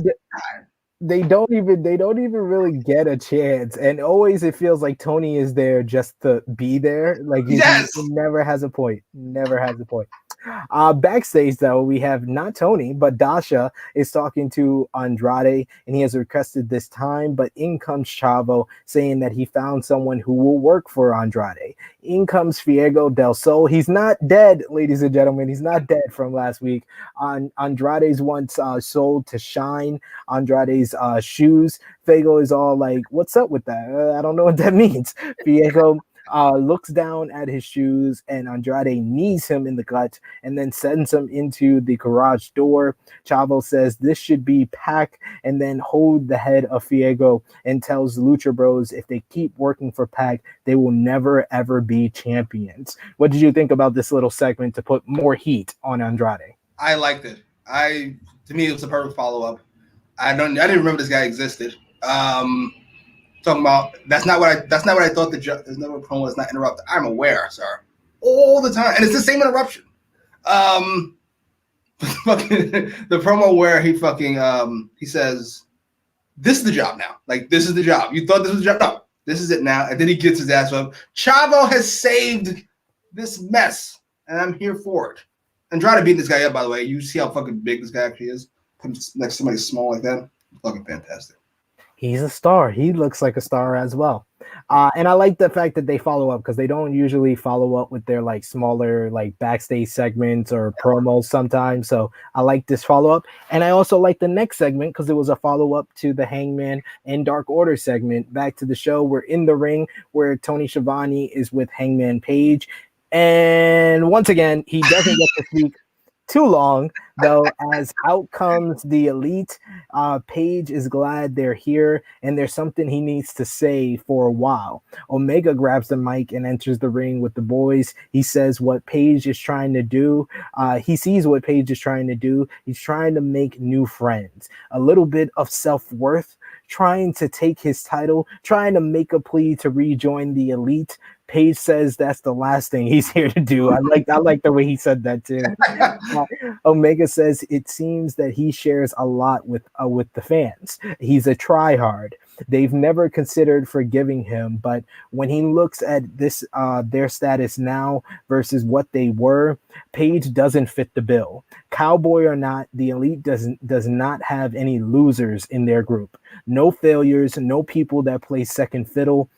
A: they don't even really get a chance, and always it feels like Tony is there just to be there. Like he never has a point. Never has a point. Backstage, though, we have not Tony, but Dasha is talking to Andrade, and he has requested this time, but in comes Chavo saying that he found someone who will work for Andrade. In comes Fuego del Sol. He's not dead, ladies and gentlemen. He's not dead from last week. Andrade's once sold to Shine Andrade's shoes. Fuego is all like, what's up with that? I don't know what that means. Fuego looks down at his shoes, and Andrade knees him in the gut and then sends him into the garage door. Chavo says this should be Pac, and then hold the head of Fuego and tells Lucha Bros if they keep working for Pac, they will never ever be champions. What did you think about this little segment to put more heat on Andrade?
B: I liked it. To me, it was a perfect follow-up. I didn't remember this guy existed. Talking about that's not what I thought. There's no promo that's not interrupted. I'm aware, sir, all the time, and it's the same interruption. The promo where he says, "This is the job now. Like this is the job. You thought this was the job? No, this is it now." And then he gets his ass up. Chavo has saved this mess, and I'm here for it. And try to beat this guy up. By the way, you see how fucking big this guy actually is. Put him next to somebody small like that. Fucking fantastic.
A: He's a star. He looks like a star as well. And I like the fact that they follow up because they don't usually follow up with their like smaller like backstage segments or promos sometimes. So I like this follow up. And I also like the next segment because it was a follow up to the Hangman and Dark Order segment. Back to the show. We're in the ring where Tony Schiavone is with Hangman Page. And once again, he doesn't get to speak too long, though, as out comes the Elite. Page is glad they're here, and there's something he needs to say for a while. Omega grabs the mic and enters the ring with the boys. He says what Page is trying to do. He sees what Page is trying to do. He's trying to make new friends, a little bit of self-worth, trying to take his title, trying to make a plea to rejoin the Elite. Page says that's the last thing he's here to do. I like the way he said that too. Omega says it seems that he shares a lot with the fans. He's a tryhard. They've never considered forgiving him, but when he looks at this, their status now versus what they were, Page doesn't fit the bill. Cowboy or not, the Elite does not have any losers in their group. No failures, no people that play second fiddle.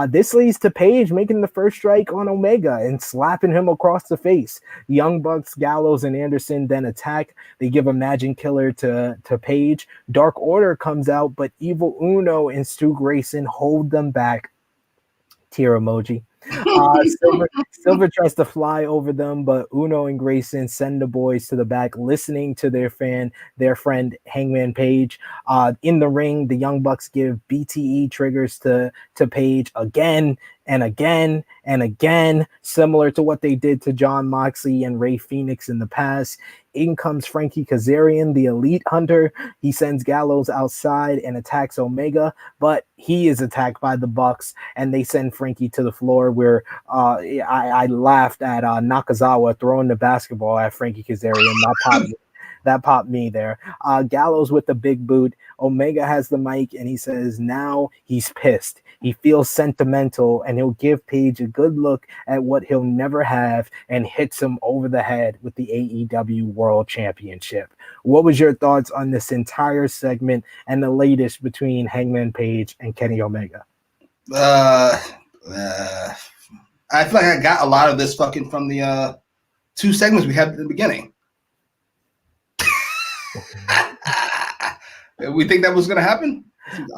A: This leads to Page making the first strike on Omega and slapping him across the face. Young Bucks, Gallows, and Anderson then attack. They give a Magic Killer to Page. Dark Order comes out, but Evil Uno and Stu Grayson hold them back. Tear emoji. Silver tries to fly over them, but Uno and Grayson send the boys to the back, listening to their friend Hangman Page. In the ring, the Young Bucks give BTE triggers to Page again and again and again, similar to what they did to John Moxley and Rey Fenix in the past. In comes Frankie Kazarian, the Elite Hunter. He sends Gallows outside and attacks Omega, but he is attacked by the Bucks, and they send Frankie to the floor where I laughed at Nakazawa throwing the basketball at Frankie Kazarian. That popped me there. Gallows with the big boot. Omega has the mic, and he says now he's pissed. He feels sentimental, and he'll give Page a good look at what he'll never have and hits him over the head with the AEW World Championship. What was your thoughts on this entire segment and the latest between Hangman Page and Kenny Omega?
B: I feel like I got a lot of this fucking from the two segments we had at the beginning. We think that was going to happen?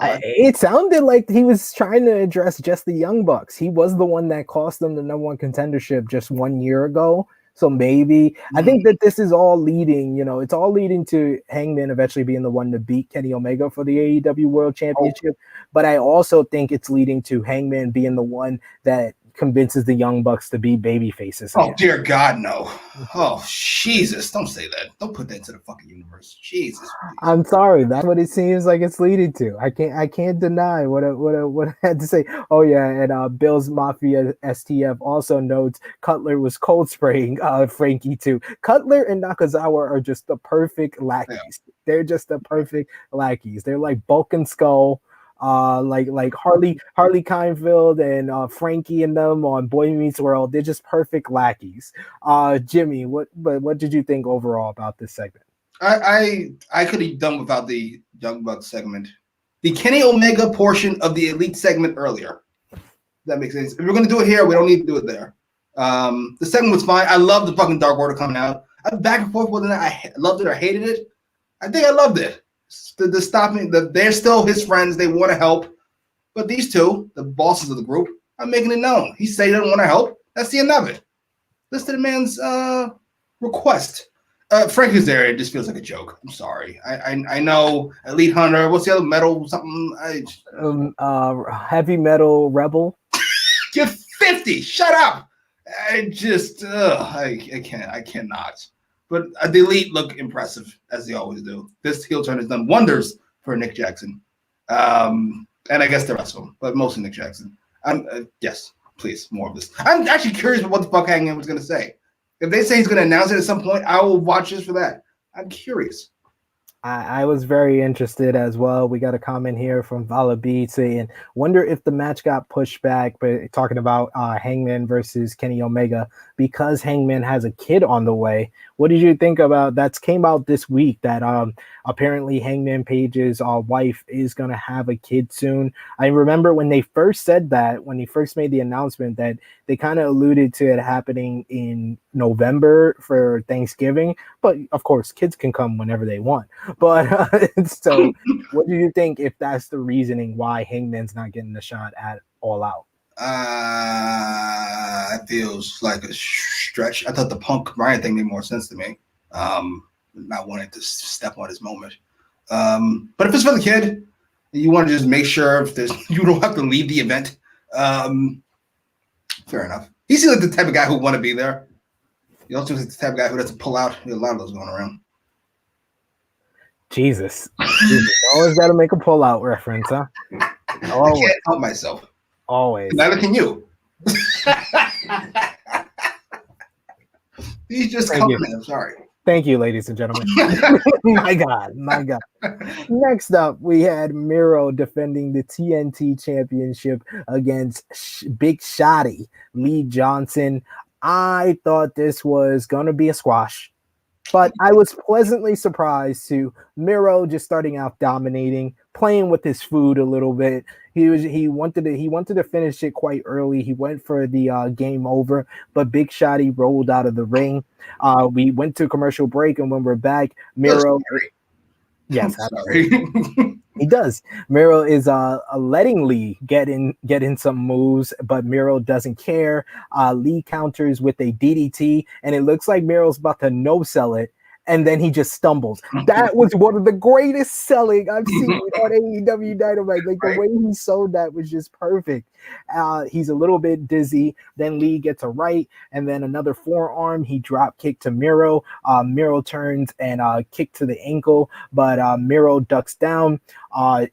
A: It sounded like he was trying to address just the Young Bucks. He was the one that cost them the #1 contendership just 1 year ago. So maybe I think that this is all leading, it's all leading to Hangman eventually being the one to beat Kenny Omega for the AEW World Championship. But I also think it's leading to Hangman being the one that convinces the Young Bucks to be baby faces
B: Oh,
A: again.
B: dear God, no. Oh, Jesus. Don't say that. Don't put that into the fucking universe. Jesus. Please.
A: I'm sorry, that's what it seems like it's leading to. I can't deny what I had to say. Oh yeah, and Bill's Mafia STF also notes Cutler was cold spraying Frankie too. Cutler and Nakazawa are just the perfect lackeys. Yeah. They're just the perfect lackeys. They're like Bulk and Skull. Like Harley Keinfeld and Frankie and them on Boy Meets World. They're just perfect lackeys. Jimmy, what did you think overall about this segment?
B: I could have done without the Young Bucks segment. The Kenny Omega portion of the Elite segment earlier. That makes sense. If we're gonna do it here, we don't need to do it there. The segment was fine. I love the fucking Dark Order coming out. I'm back and forth with it. I loved it or hated it. I think I loved it. The stopping, they're still his friends. They want to help, but these two, the bosses of the group, are making it known. He said he doesn't want to help. That's the end of it. Listen to the man's request. Frankie's there. It just feels like a joke. I'm sorry. I know Elite Hunter. What's the other metal? Something.
A: Heavy Metal Rebel.
B: You're 50. Shut up. I just. I cannot. But the Elite look impressive, as they always do. This heel turn has done wonders for Nick Jackson. And I guess the rest of them, but mostly Nick Jackson. Yes, please, more of this. I'm actually curious about what the fuck Hangman was going to say. If they say he's going to announce it at some point, I will watch this for that. I'm curious.
A: I was very interested as well. We got a comment here from Vala B saying, wonder if the match got pushed back, but talking about Hangman versus Kenny Omega because Hangman has a kid on the way. What did you think about that? Came out this week that apparently Hangman Page's wife is going to have a kid soon. I remember when they first said that, when he first made the announcement, that they kind of alluded to it happening in November for Thanksgiving. But of course, kids can come whenever they want. But so what do you think if that's the reasoning why Hangman's not getting the shot at All Out?
B: It feels like a stretch. I thought the Punk Ryan thing made more sense to me. Not wanting to step on his moment. But if it's for the kid, you want to just make sure if there's you don't have to leave the event. Fair enough. He seems like the type of guy who want to be there. He also seems like the type of guy who doesn't pull out. There's a lot of those going around.
A: Jesus. Always got to make a pull-out reference, huh?
B: Always. I can't help myself.
A: Always.
B: Neither can you. He's just coming in. I'm sorry.
A: Thank you, ladies and gentlemen. My God. Next up, we had Miro defending the TNT Championship against Big Shotty, Lee Johnson. I thought this was going to be a squash. But I was pleasantly surprised to Miro just starting out dominating, playing with his food a little bit. He wanted to finish it quite early. He went for the game over, but Big Shotty rolled out of the ring. We went to commercial break, and when we're back, Miro. Yes, he does. Miro is letting Lee get in some moves, but Miro doesn't care. Lee counters with a DDT, and it looks like Miro's about to no-sell it, and then he just stumbles. That was one of the greatest selling I've seen on AEW Dynamite. Like the way he sold that was just perfect. He's a little bit dizzy. Then Lee gets a right, and then another forearm. He drop kick to Miro. Miro turns and kick to the ankle, but Miro ducks down.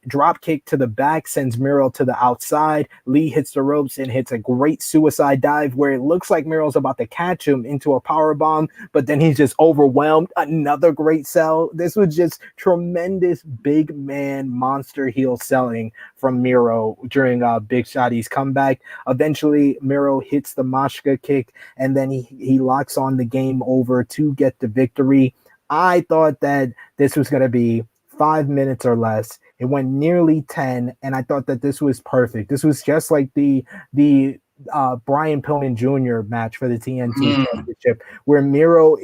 A: Drop kick to the back sends Miro to the outside. Lee hits the ropes and hits a great suicide dive where it looks like Miro's about to catch him into a power bomb, but then he's just overwhelmed. Another great sell. This was just tremendous big man monster heel selling from Miro during Big Shotty's comeback. Eventually, Miro hits the Mashka kick, and then he locks on the game over to get the victory. I thought that this was going to be 5 minutes or less. It went nearly 10, and I thought that this was perfect. This was just like the Brian Pillman Jr. match for the TNT Championship, where Miro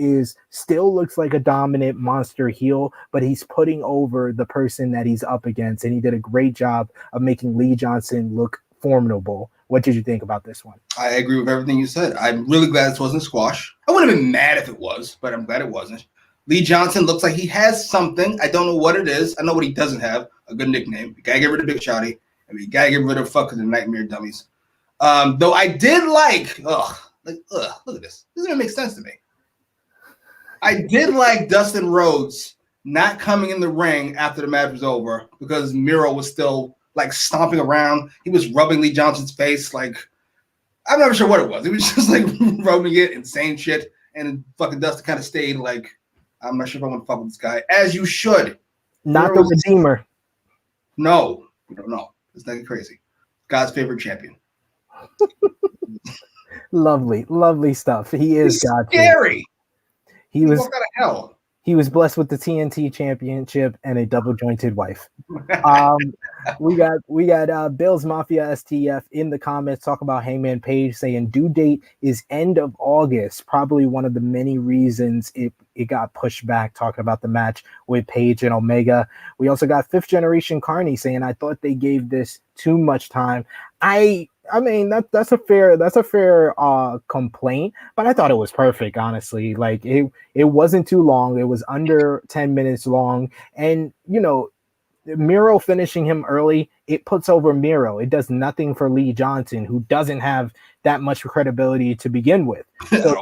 A: still looks like a dominant monster heel, but he's putting over the person that he's up against, and he did a great job of making Lee Johnson look formidable. What did you think about this one?
B: I agree with everything you said. I'm really glad this wasn't squash. I would have been mad if it was, but I'm glad it wasn't. Lee Johnson looks like he has something. I don't know what it is. I know what he doesn't have. A good nickname. You gotta get rid of Big Shotty. I mean, you gotta get rid of fucking the Nightmare Dummies. Though I did like, look at this. This doesn't make sense to me. I did like Dustin Rhodes not coming in the ring after the match was over because Miro was still like stomping around. He was rubbing Lee Johnson's face. Like, I'm not sure what it was. It was just like rubbing it, insane shit. And fucking Dustin kind of stayed like, I'm not sure if I want to fuck with this guy. As you should.
A: Not the Redeemer.
B: No. It's nothing crazy. God's favorite champion.
A: Lovely stuff. He is God's
B: scary.
A: He was
B: out of hell.
A: He was blessed with the TNT championship and a double jointed wife. We got Bill's Mafia STF in the comments talking about Hangman Page, saying due date is end of August. Probably one of the many reasons it got pushed back, talking about the match with Page and Omega. We also got Fifth Generation Carney saying, I thought they gave this too much time. I mean that's a fair complaint, but I thought it was perfect, honestly. Like it wasn't too long. It was under 10 minutes long, and Miro finishing him early, it puts over Miro. It does nothing for Lee Johnson, who doesn't have that much credibility to begin with. So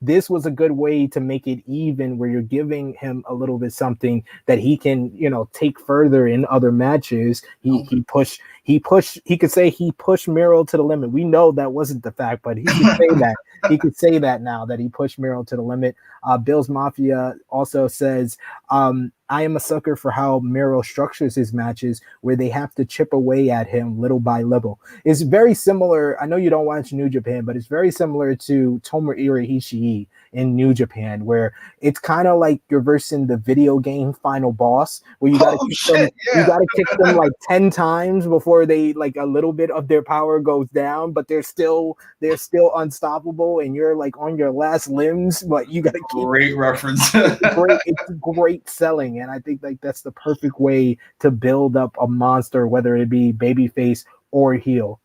A: this was a good way to make it even, where you're giving him a little bit something that he can, take further in other matches. He could say he pushed Miro to the limit. We know that wasn't the fact, but he could say that. He could say that now, that he pushed Miro to the limit. Bill's Mafia also says, I am a sucker for how Miro structures his matches, where they have to chip away at him little by little. It's very similar. I know you don't watch New Japan, but it's very similar to Tomohiro Ishii in New Japan, where it's kind of like you're versing the video game final boss, where you gotta kick them like 10 times before they like a little bit of their power goes down, but they're still unstoppable, and you're like on your last limbs, but you gotta keep.
B: Great reference.
A: It's great selling, and I think like that's the perfect way to build up a monster, whether it be babyface or heel.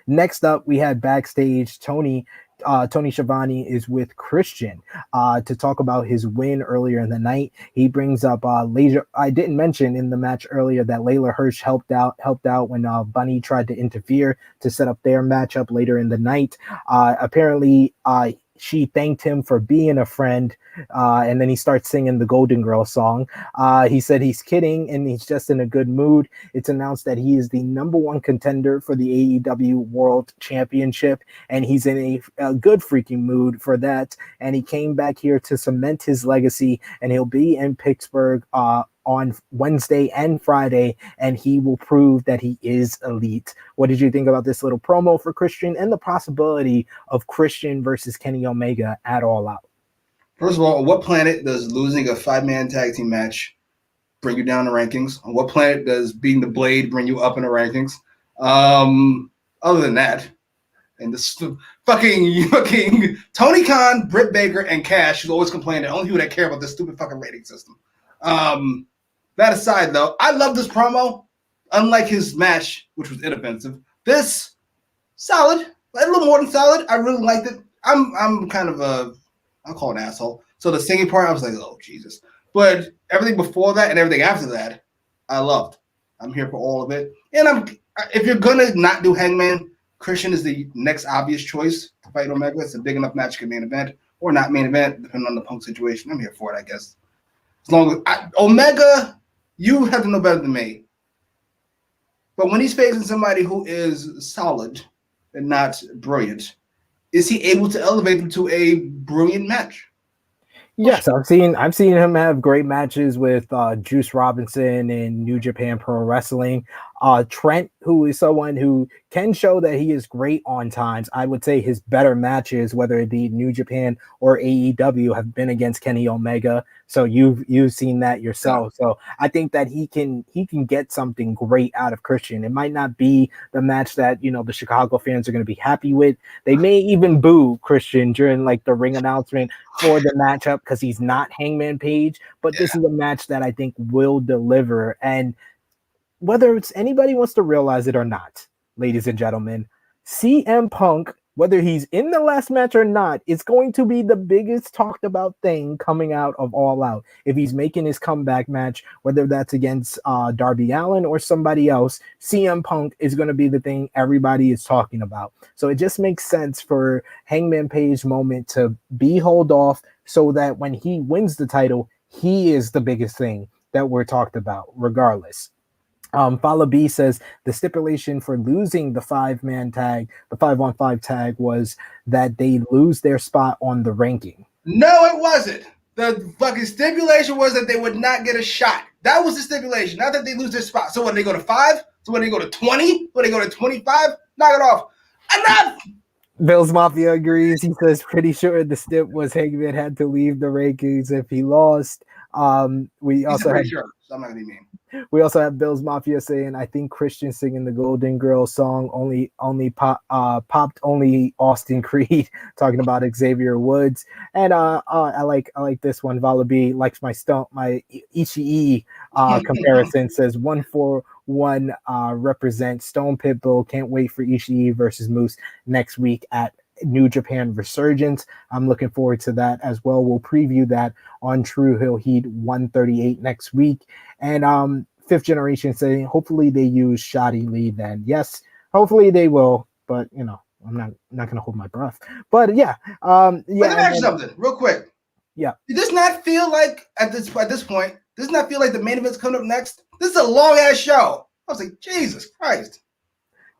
A: Next up, we had backstage Tony Schiavone is with Christian to talk about his win earlier in the night. He brings up Layla. I didn't mention in the match earlier that Layla Hirsch helped out when Bunny tried to interfere to set up their matchup later in the night. Apparently, she thanked him for being a friend, and then he starts singing the Golden Girl song. He said he's kidding and he's just in a good mood. It's announced that he is the #1 contender for the AEW World Championship, and he's in a good freaking mood for that. And he came back here to cement his legacy, and he'll be in Pittsburgh on Wednesday and Friday, and he will prove that he is elite. What did you think about this little promo for Christian and the possibility of Christian versus Kenny Omega at All Out?
B: First of all, on what planet does losing a 5-man tag team match bring you down the rankings? On what planet does beating the Blade bring you up in the rankings? Other than that, and this fucking Tony Khan, Brit Baker, and Cash who always complain that only people that care about this stupid fucking rating system. That aside, though, I love this promo. Unlike his match, which was inoffensive, this solid, a little more than solid. I really liked it. I'm kind of I'll call it an asshole. So the singing part, I was like, oh Jesus. But everything before that and everything after that, I loved. I'm here for all of it. And if you're gonna not do Hangman, Christian is the next obvious choice to fight Omega. It's a big enough match to main event or not main event, depending on the Punk situation. I'm here for it, I guess. As long as Omega, you have to know better than me. But when he's facing somebody who is solid and not brilliant, is he able to elevate them to a brilliant match?
A: Yes, I've seen him have great matches with Juice Robinson in New Japan Pro Wrestling. Trent, who is someone who can show that he is great on times. I would say his better matches, whether it be New Japan or AEW, have been against Kenny Omega. So you've seen that yourself. So I think that he can get something great out of Christian. It might not be the match that the Chicago fans are going to be happy with. They may even boo Christian during like the ring announcement for the matchup because he's not Hangman Page. But this is a match that I think will deliver. And whether it's anybody wants to realize it or not, ladies and gentlemen, CM Punk Whether he's in the last match or not, it's going to be the biggest talked about thing coming out of All Out. If he's making his comeback match, whether that's against Darby Allin or somebody else, CM Punk is going to be the thing everybody is talking about. So it just makes sense for Hangman Page moment to be hold off so that when he wins the title, he is the biggest thing that we're talked about, regardless. Fala B says the stipulation for losing the 5-man tag, the 5-on-5 tag, was that they lose their spot on the ranking.
B: No, it wasn't. The fucking stipulation was that they would not get a shot. That was the stipulation, not that they lose their spot. So when they go to 5, so when they go to 20, when they go to 25, knock it off. Enough!
A: Bill's Mafia agrees. He says pretty sure the stip was Hangman had to leave the rankings if he lost. We also have,
B: sure, so I'm not gonna be mean.
A: We also have Bill's Mafia saying, I think Christian singing the Golden Girls song popped only Austin Creed, talking about Xavier Woods. And I like this one. Vala B likes my Ishii comparison. Says 141 represents Stone Pitbull. Can't wait for Ishii versus Moose next week at New Japan Resurgence. I'm looking forward to that as well. We'll preview that on True Hill Heat 138 next week. And Fifth Generation saying hopefully they use Shoddy Lee then. Yes, hopefully they will, but you know, I'm not gonna hold my breath. But yeah,
B: Let me ask you something real quick.
A: Yeah.
B: Does this not feel like at this point, does not feel like the main event's coming up next? This is a long ass show. I was like, Jesus Christ.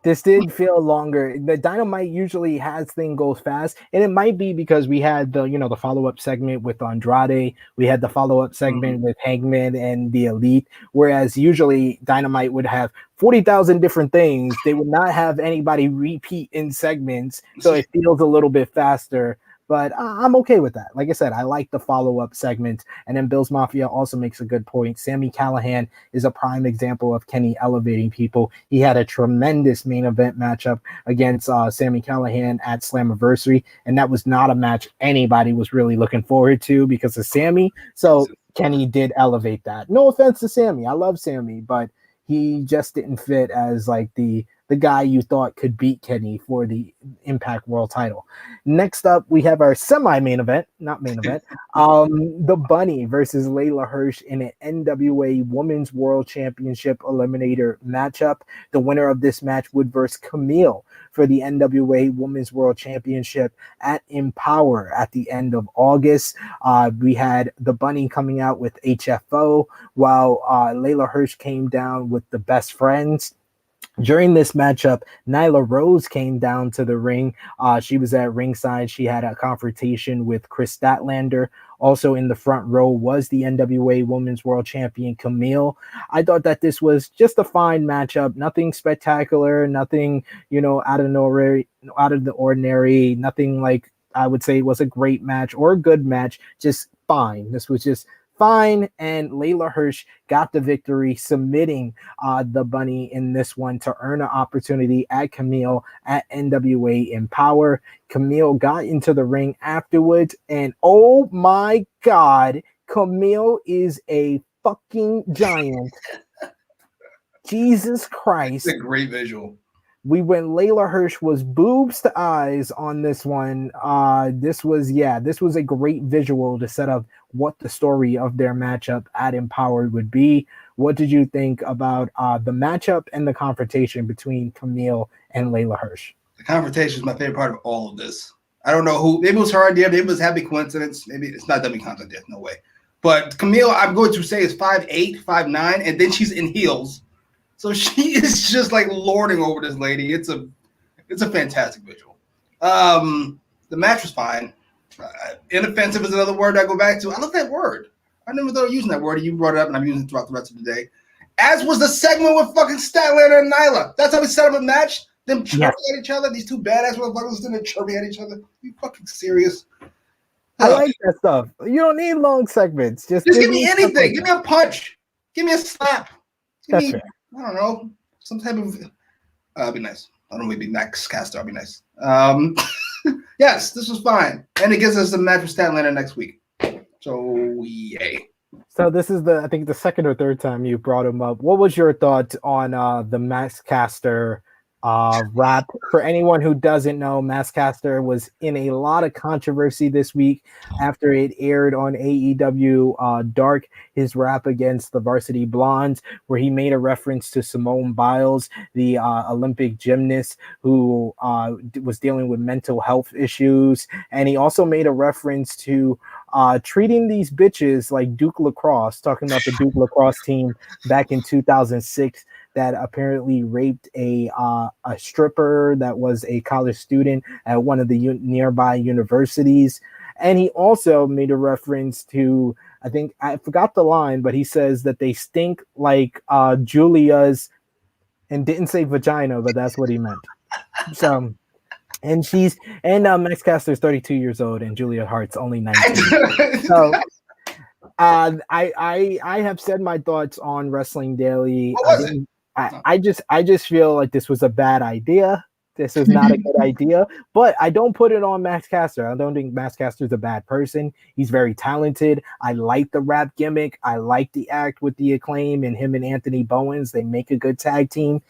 A: This did feel longer. The Dynamite usually has things go fast, and it might be because we had the follow-up segment with Andrade. We had the follow-up segment with Hangman and the Elite, whereas usually Dynamite would have 40,000 different things. They would not have anybody repeat in segments, so it feels a little bit faster. But I'm okay with that. Like I said, I like the follow-up segment. And then Bill's Mafia also makes a good point. Sami Callihan is a prime example of Kenny elevating people. He had a tremendous main event matchup against Sami Callihan at Slammiversary, and that was not a match anybody was really looking forward to because of Sami. So Kenny did elevate that. No offense to Sami. I love Sami, but he just didn't fit as like the guy you thought could beat Kenny for the Impact World title. Next up, we have our semi-main event, not main event, the Bunny versus Layla Hirsch in an NWA Women's World Championship Eliminator matchup. The winner of this match would verse Camille for the NWA Women's World Championship at Empower at the end of August. We had the Bunny coming out with HFO, while Layla Hirsch came down with the Best Friends. During this matchup, Nyla Rose came down to the ring. She was at ringside. She had a confrontation with Chris Statlander. Also in the front row was the NWA Women's World Champion Camille. I thought that this was just a fine matchup. Nothing spectacular. Nothing, out of the ordinary. Nothing like I would say was a great match or a good match. Just fine. This was just fine, and Layla Hirsch got the victory, submitting the Bunny in this one to earn an opportunity at Camille at NWA Empower. Camille got into the ring afterwards, and oh my God, Camille is a fucking giant. Jesus Christ.
B: It's a great visual.
A: We went Layla Hirsch was boobs to eyes on this one. This was a great visual to set up what the story of their matchup at Empowered would be. What did you think about the matchup and the confrontation between Camille and Layla Hirsch?
B: The confrontation is my favorite part of all of this. I don't know who, maybe it was her idea, maybe it was a happy coincidence, maybe it's not dummy content, no way. But Camille, I'm going to say is 5'8", 5'9", and then she's in heels. So she is just like lording over this lady. It's a fantastic visual. The match was fine. Inoffensive is another word I go back to. I love that word. I never thought of using that word. You brought it up, and I'm using it throughout the rest of the day. As was the segment with fucking Statlander and Nyla. That's how we set up a match. Them chirping at each other. These two badass motherfuckers sitting there chirping at each other. Are you fucking serious?
A: I like that stuff. You don't need long segments. Just
B: give me anything. Give me a punch. Give me a slap. Give me,
A: fair.
B: I don't know, some type of be nice. I don't know, maybe Max Caster. I'll be nice. Yes, this was fine, and it gives us the match with Statlander next week. So yay!
A: So this is I think the second or third time you brought him up. What was your thought on the Max Caster rap. For anyone who doesn't know, Maskcaster was in a lot of controversy this week after it aired on AEW Dark, his rap against the Varsity Blondes, where he made a reference to Simone Biles, the Olympic gymnast who was dealing with mental health issues. And he also made a reference to treating these bitches like Duke Lacrosse, talking about the Duke Lacrosse team back in 2006 that apparently raped a stripper that was a college student at one of the nearby universities. And he also made a reference to, I think, I forgot the line, but he says that they stink like Julia's, and didn't say vagina, but that's what he meant. So, and Max Caster is 32 years old and Julia Hart's only 19. So I have said my thoughts on Wrestling Daily. I just feel like this was a bad idea. This is not a good idea, but I don't put it on Max Caster. I don't think Max Caster is a bad person. He's very talented. I like the rap gimmick. I like the act with the Acclaim and him and Anthony Bowens. They make a good tag team.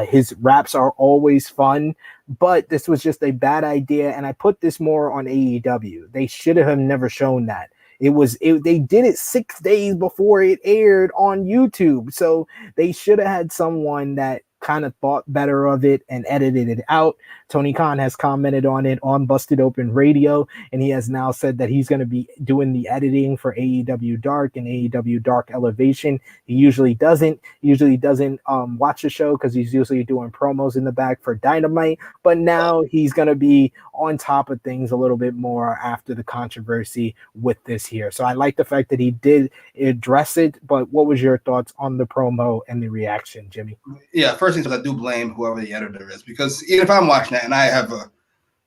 A: His raps are always fun, but this was just a bad idea. And I put this more on AEW. They should have never shown that. They did it 6 days before it aired on YouTube. So they should have had someone that kind of thought better of it and edited it out. Tony Khan has commented on it on Busted Open Radio, and he has now said that he's going to be doing the editing for AEW Dark and AEW Dark Elevation. He usually doesn't watch the show because he's usually doing promos in the back for Dynamite, but now he's going to be on top of things a little bit more after the controversy with this here. So I like the fact that he did address it, but what was your thoughts on the promo and the reaction, Jimmy?
B: Yeah, first thing is I do blame whoever the editor is, because even if I'm watching that and I have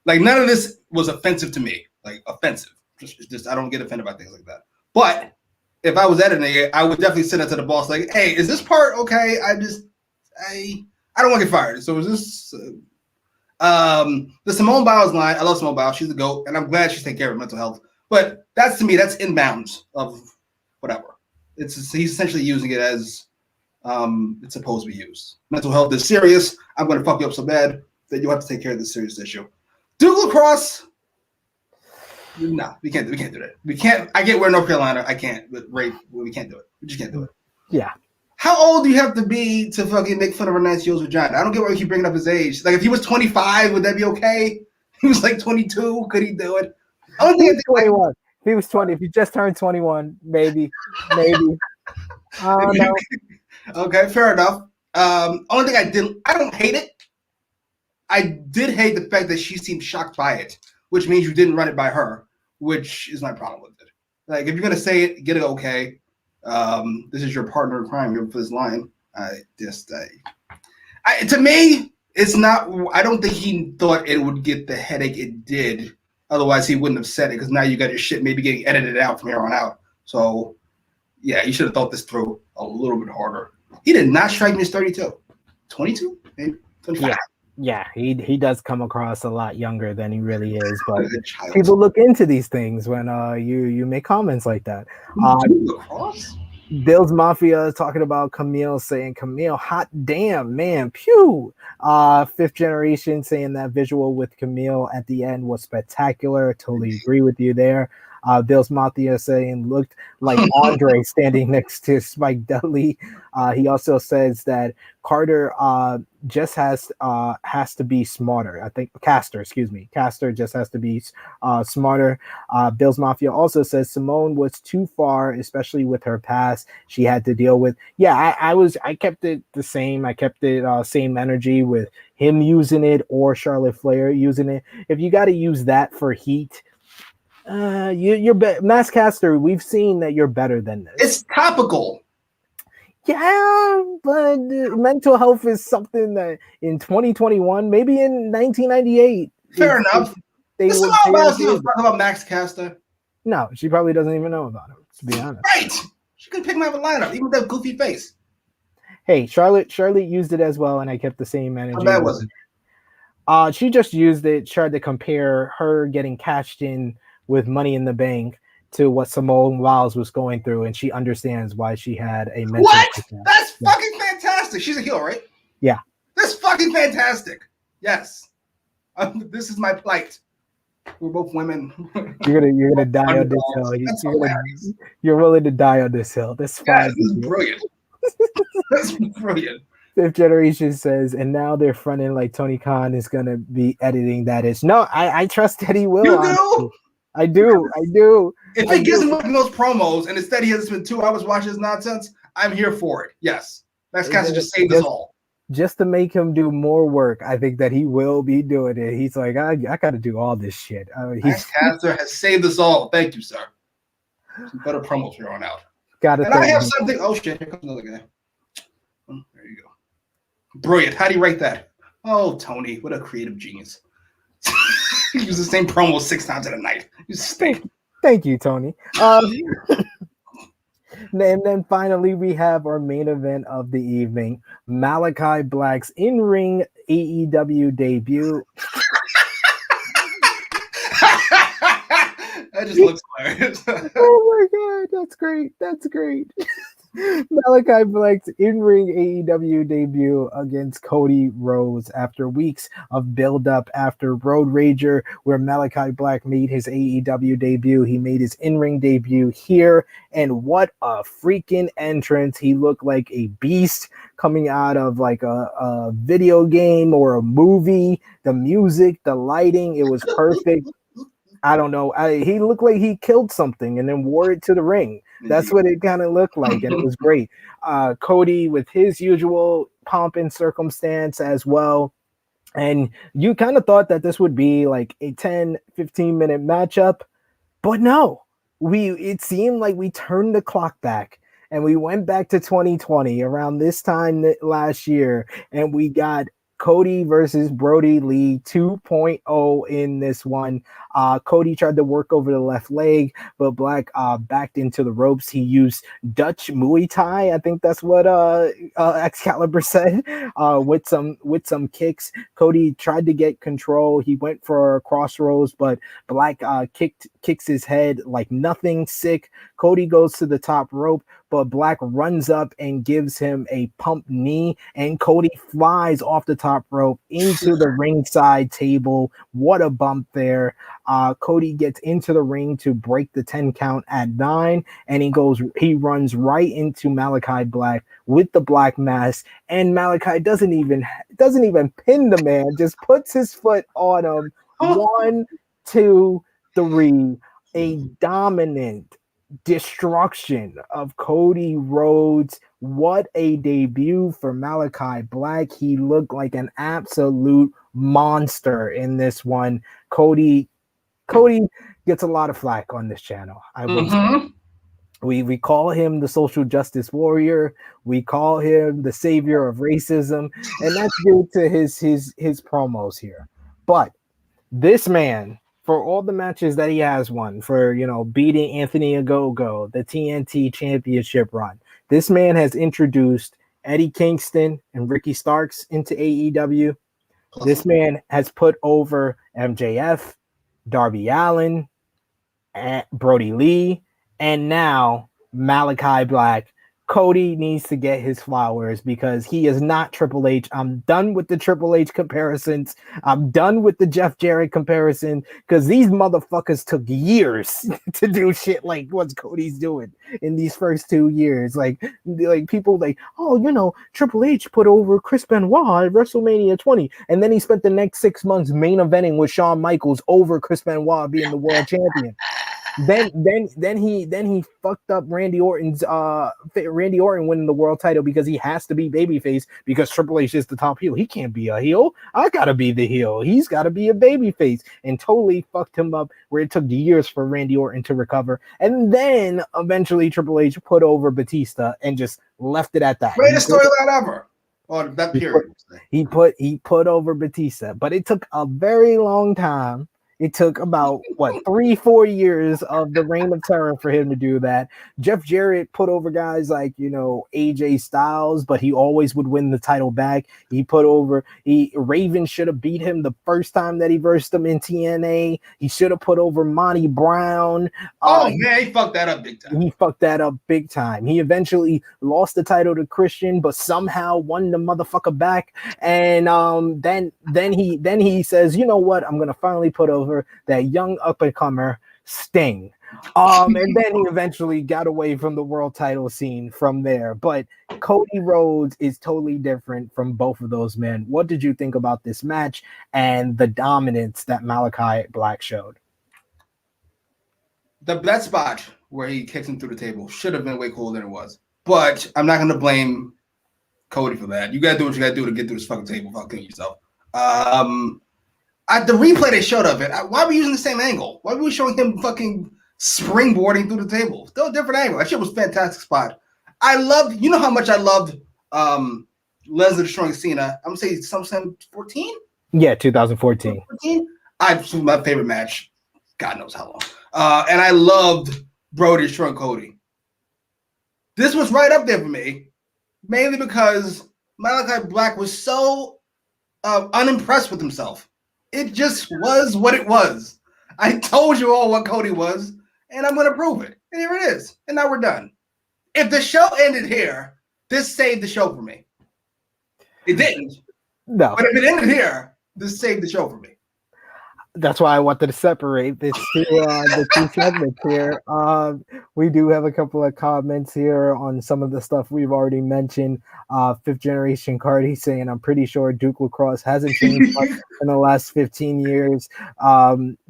B: none of this was offensive to me, like offensive. Just I don't get offended by things like that. But if I was editing it, I would definitely send it to the boss like, hey, is this part okay? I don't want to get fired. So is this the Simone Biles line? I love Simone Biles. She's the GOAT, and I'm glad she's taking care of mental health. But that's, to me, that's in bounds of whatever. He's essentially using it as it's supposed to be used. Mental health is serious. I'm going to fuck you up so bad that you'll have to take care of this serious issue. Duke Lacrosse, no, we can't do that. We can't. I get we're in North Carolina. I can't. But we can't do it. We just can't do it.
A: Yeah.
B: How old do you have to be to fucking make fun of Renancio's vagina? I don't get why you keep bringing up his age. Like, if he was 25, would that be okay? He was like 22. Could he do it? I don't think
A: 21. If he was 20, if he just turned 21, maybe. I don't know.
B: Okay, fair enough. Only thing I don't hate it. I did hate the fact that she seemed shocked by it, which means you didn't run it by her, which is my problem with it. Like, if you're gonna say it, get it okay. This is your partner in crime here for this line. To me, it's not. I don't think he thought it would get the headache it did. Otherwise, he wouldn't have said it, because now you got your shit maybe getting edited out from here on out. So, yeah, you should have thought this through a little bit harder. He did not strike me as 32. 22? Maybe 25.
A: Yeah, he does come across a lot younger than he really is, but people look into these things when you make comments like that. Bill's Mafia is talking about Camille, saying, Camille, hot damn, man, pew. Fifth Generation saying that visual with Camille at the end was spectacular. Totally agree with you there. Bill's Mafia saying looked like Andre standing next to Spike Dudley. He also says that Carter just has to be smarter. I think Caster just has to be smarter. Bill's Mafia also says Simone was too far, especially with her past she had to deal with. Yeah, I kept it the same. I kept it same energy with him using it or Charlotte Flair using it. If you got to use that for heat, you're Maskcaster, we've seen that you're better than this.
B: It's topical.
A: Yeah, but mental health is something that in 2021, maybe in 1998.
B: Fair enough. This is all about Maskcaster.
A: No, she probably doesn't even know about him, to be honest.
B: Right. She can pick him out of a lineup, even with that goofy face.
A: Hey, Charlotte used it as well, and I kept the same energy.
B: How bad was it?
A: She just used it, tried to compare her getting cashed in with Money in the Bank to what Simone Biles was going through, and she understands why she had a mental.
B: What? That's fucking fantastic. She's a heel, right?
A: Yeah.
B: is fucking fantastic. Yes. This is my plight. We're both women.
A: You're gonna die on this hill. You're willing to die on this hill. That's fine.
B: This is brilliant. That's brilliant.
A: Fifth Generation says, and now they're fronting like Tony Khan is gonna be editing that is. No, I trust that he will.
B: You do?
A: I do.
B: If he gives him those promos and instead he has to spend 2 hours watching this nonsense, I'm here for it. Yes. Max Caster just saved us all.
A: Just to make him do more work, I think that he will be doing it. He's like, I got to do all this shit.
B: Max Caster has saved us all. Thank you, sir. Some better promos from here on out.
A: And
B: I have something. Oh, shit. Here comes another guy. Oh, there you go. Brilliant. How do you write that? Oh, Tony. What a creative genius. He used the same promo 6 times in a night. You stink.
A: Thank you, Tony. And then finally, we have our main event of the evening, Malachi Black's in-ring AEW debut.
B: That just looks hilarious.
A: Oh my God, that's great. Malachi Black's in-ring AEW debut against Cody Rhodes after weeks of build-up after Road Rager, where Malachi Black made his AEW debut. He made his in-ring debut here, and what a freaking entrance. He looked like a beast coming out of like a video game or a movie. The music, the lighting, it was perfect. I don't know. He looked like he killed something and then wore it to the ring. That's what it kind of looked like, and it was great. Cody with his usual pomp and circumstance as well. And you kind of thought that this would be like a 10, 15-minute matchup, but no. It seemed like we turned the clock back and we went back to 2020 around this time last year, and we got Cody versus Brody Lee 2.0 in this one. Cody tried to work over the left leg, but Black backed into the ropes. He used Dutch Muay Thai. I think that's what Excalibur said. With some kicks, Cody tried to get control. He went for crossroads, but Black kicks his head like nothing. Sick. Cody goes to the top rope, but Black runs up and gives him a pump knee, and Cody flies off the top rope into the ringside table. What a bump there. Cody gets into the ring to break the 10 count at 9, and he runs right into Malachi Black with the black mask, and Malachi doesn't even pin the man, just puts his foot on him. 1, 2, 3, a dominant destruction of Cody Rhodes. What a debut for Malachi Black. He looked like an absolute monster in this one. Cody gets a lot of flack on this channel. I would say. We call him the social justice warrior. We call him the savior of racism, and that's due to his promos here. But this man, for all the matches that he has won, for beating Anthony Ogogo, the TNT Championship run, this man has introduced Eddie Kingston and Ricky Starks into AEW. This man has put over MJF, Darby Allin, and Brody Lee, and now Malachi Black. Cody needs to get his flowers because he is not Triple H. I'm done with the Triple H comparisons. I'm done with the Jeff Jarrett comparison because these motherfuckers took years to do shit like what Cody's doing in these first 2 years. Like people like, Triple H put over Chris Benoit at WrestleMania 20, and then he spent the next 6 months main eventing with Shawn Michaels over Chris Benoit being the world champion. Then he fucked up Randy Orton winning the world title because he has to be babyface because Triple H is the top heel. He can't be a heel. I gotta be the heel. He's gotta be a babyface, and totally fucked him up where it took years for Randy Orton to recover. And then eventually Triple H put over Batista and just left it at that.
B: Greatest storyline ever. On that period.
A: He put over Batista, but it took a very long time. It took about 3-4 years of the Reign of Terror for him to do that. Jeff Jarrett put over guys like AJ Styles, but he always would win the title back. Raven should have beat him the first time that he versed him in TNA. He should have put over Monty Brown.
B: Man, he fucked that up big time.
A: He fucked that up big time. He eventually lost the title to Christian, but somehow won the motherfucker back. And then he says, you know what? I'm gonna finally put over that young up and comer Sting. And then he eventually got away from the world title scene from there. But Cody Rhodes is totally different from both of those men. What did you think about this match and the dominance that Malachi Black showed?
B: That spot where he kicks him through the table should have been way cooler than it was. But I'm not going to blame Cody for that. You got to do what you got to do to get through this fucking table without killing yourself. The replay they showed of it, why are we using the same angle? Why were we showing him fucking springboarding through the table? Still a different angle. That shit was a fantastic spot. You know how much I loved Lesnar destroying Cena. I'm going to say sometime 14?
A: Yeah, 2014.
B: 14? This was my favorite match. God knows how long. And I loved Brody destroying Cody. This was right up there for me, mainly because Malachi Black was so unimpressed with himself. It just was what it was. I told you all what Cody was, and I'm going to prove it. And here it is. And now we're done. If the show ended here, this saved the show for me. It didn't.
A: No.
B: But if it ended here, this saved the show for me.
A: That's why I wanted to separate the two segments here. We do have a couple of comments here on some of the stuff we've already mentioned. Fifth Generation Cardi saying, I'm pretty sure Duke Lacrosse hasn't changed much in the last 15 years.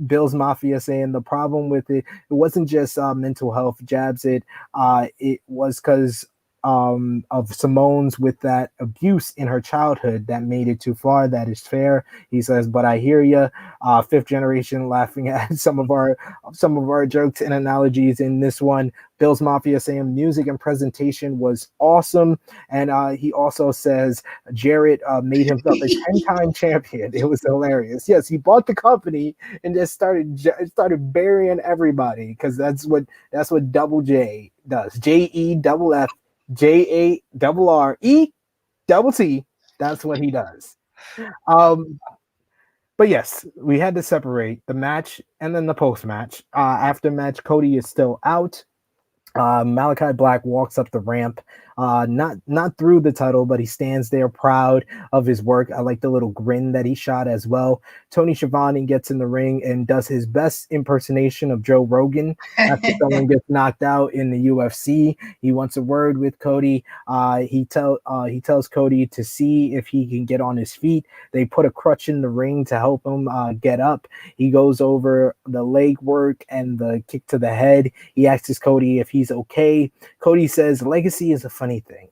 A: Bill's Mafia saying the problem with it wasn't just mental health jabs. It was because of Simone's with that abuse in her childhood that made it too far. That is fair. He says, but I hear you. Fifth Generation laughing at some of our jokes and analogies in this one. Bill's Mafia saying music and presentation was awesome. And he also says Jarrett made himself a 10-time champion. It was hilarious. Yes, he bought the company and just started burying everybody because that's what Double J does. JEFF JARRETT. That's what he does. But yes, we had to separate the match and then the post match. After match, Cody is still out. Malachi Black walks up the ramp, not through the title, but he stands there proud of his work. I like the little grin that he shot as well. Tony Schiavone gets in the ring and does his best impersonation of Joe Rogan after someone gets knocked out in the UFC. He wants a word with Cody. He tells Cody to see if he can get on his feet. They put a crutch in the ring to help him get up. He goes over the leg work and the kick to the head. He asks Cody if he's okay. Cody says legacy is a funny thing.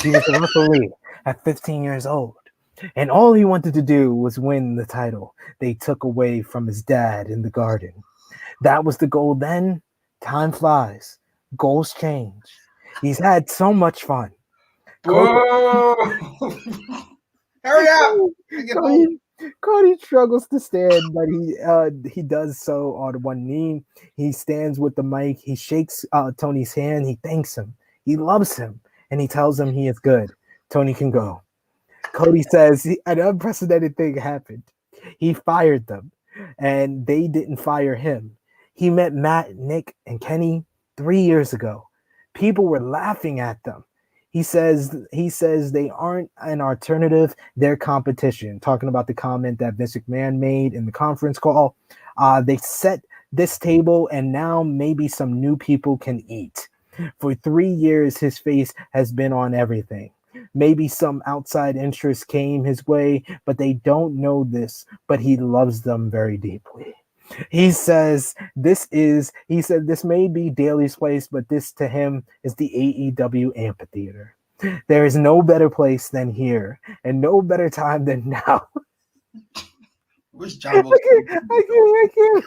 A: He was a referee at 15 years old, and all he wanted to do was win the title they took away from his dad in the garden. That was the goal then. Time flies. Goals change. He's had so much fun.
B: Hurry up!
A: Cody struggles to stand, but he does so on one knee. He stands with the mic. He shakes Tony's hand. He thanks him. He loves him, and he tells him he is good. Tony can go. Cody says an unprecedented thing happened. He fired them, and they didn't fire him. He met Matt, Nick, and Kenny 3 years ago. People were laughing at them. He says they aren't an alternative, they're competition. Talking about the comment that Vince McMahon made in the conference call. They set this table and now maybe some new people can eat. For 3 years, his face has been on everything. Maybe some outside interest came his way, but they don't know this, but he loves them very deeply. He says this may be Daly's place, but this to him is the AEW amphitheater. There is no better place than here, and no better time than now.
B: Which John
A: I can't.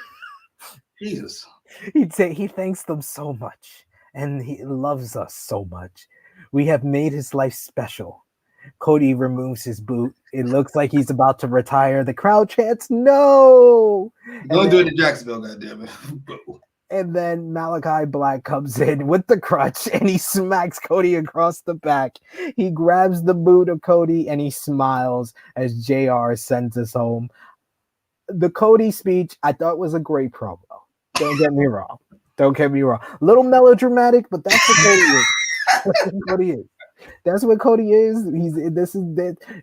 B: Jesus.
A: He'd say he thanks them so much, and he loves us so much. We have made his life special. Cody removes his boot. It looks like he's about to retire. The crowd chants, "No!"
B: Don't do it in Jacksonville, goddammit.
A: And then Malachi Black comes in with the crutch and he smacks Cody across the back. He grabs the boot of Cody and he smiles as JR sends us home. The Cody speech I thought was a great promo. Don't get me wrong. Don't get me wrong. A little melodramatic, but that's what Cody is. That's what Cody is. That's what Cody is.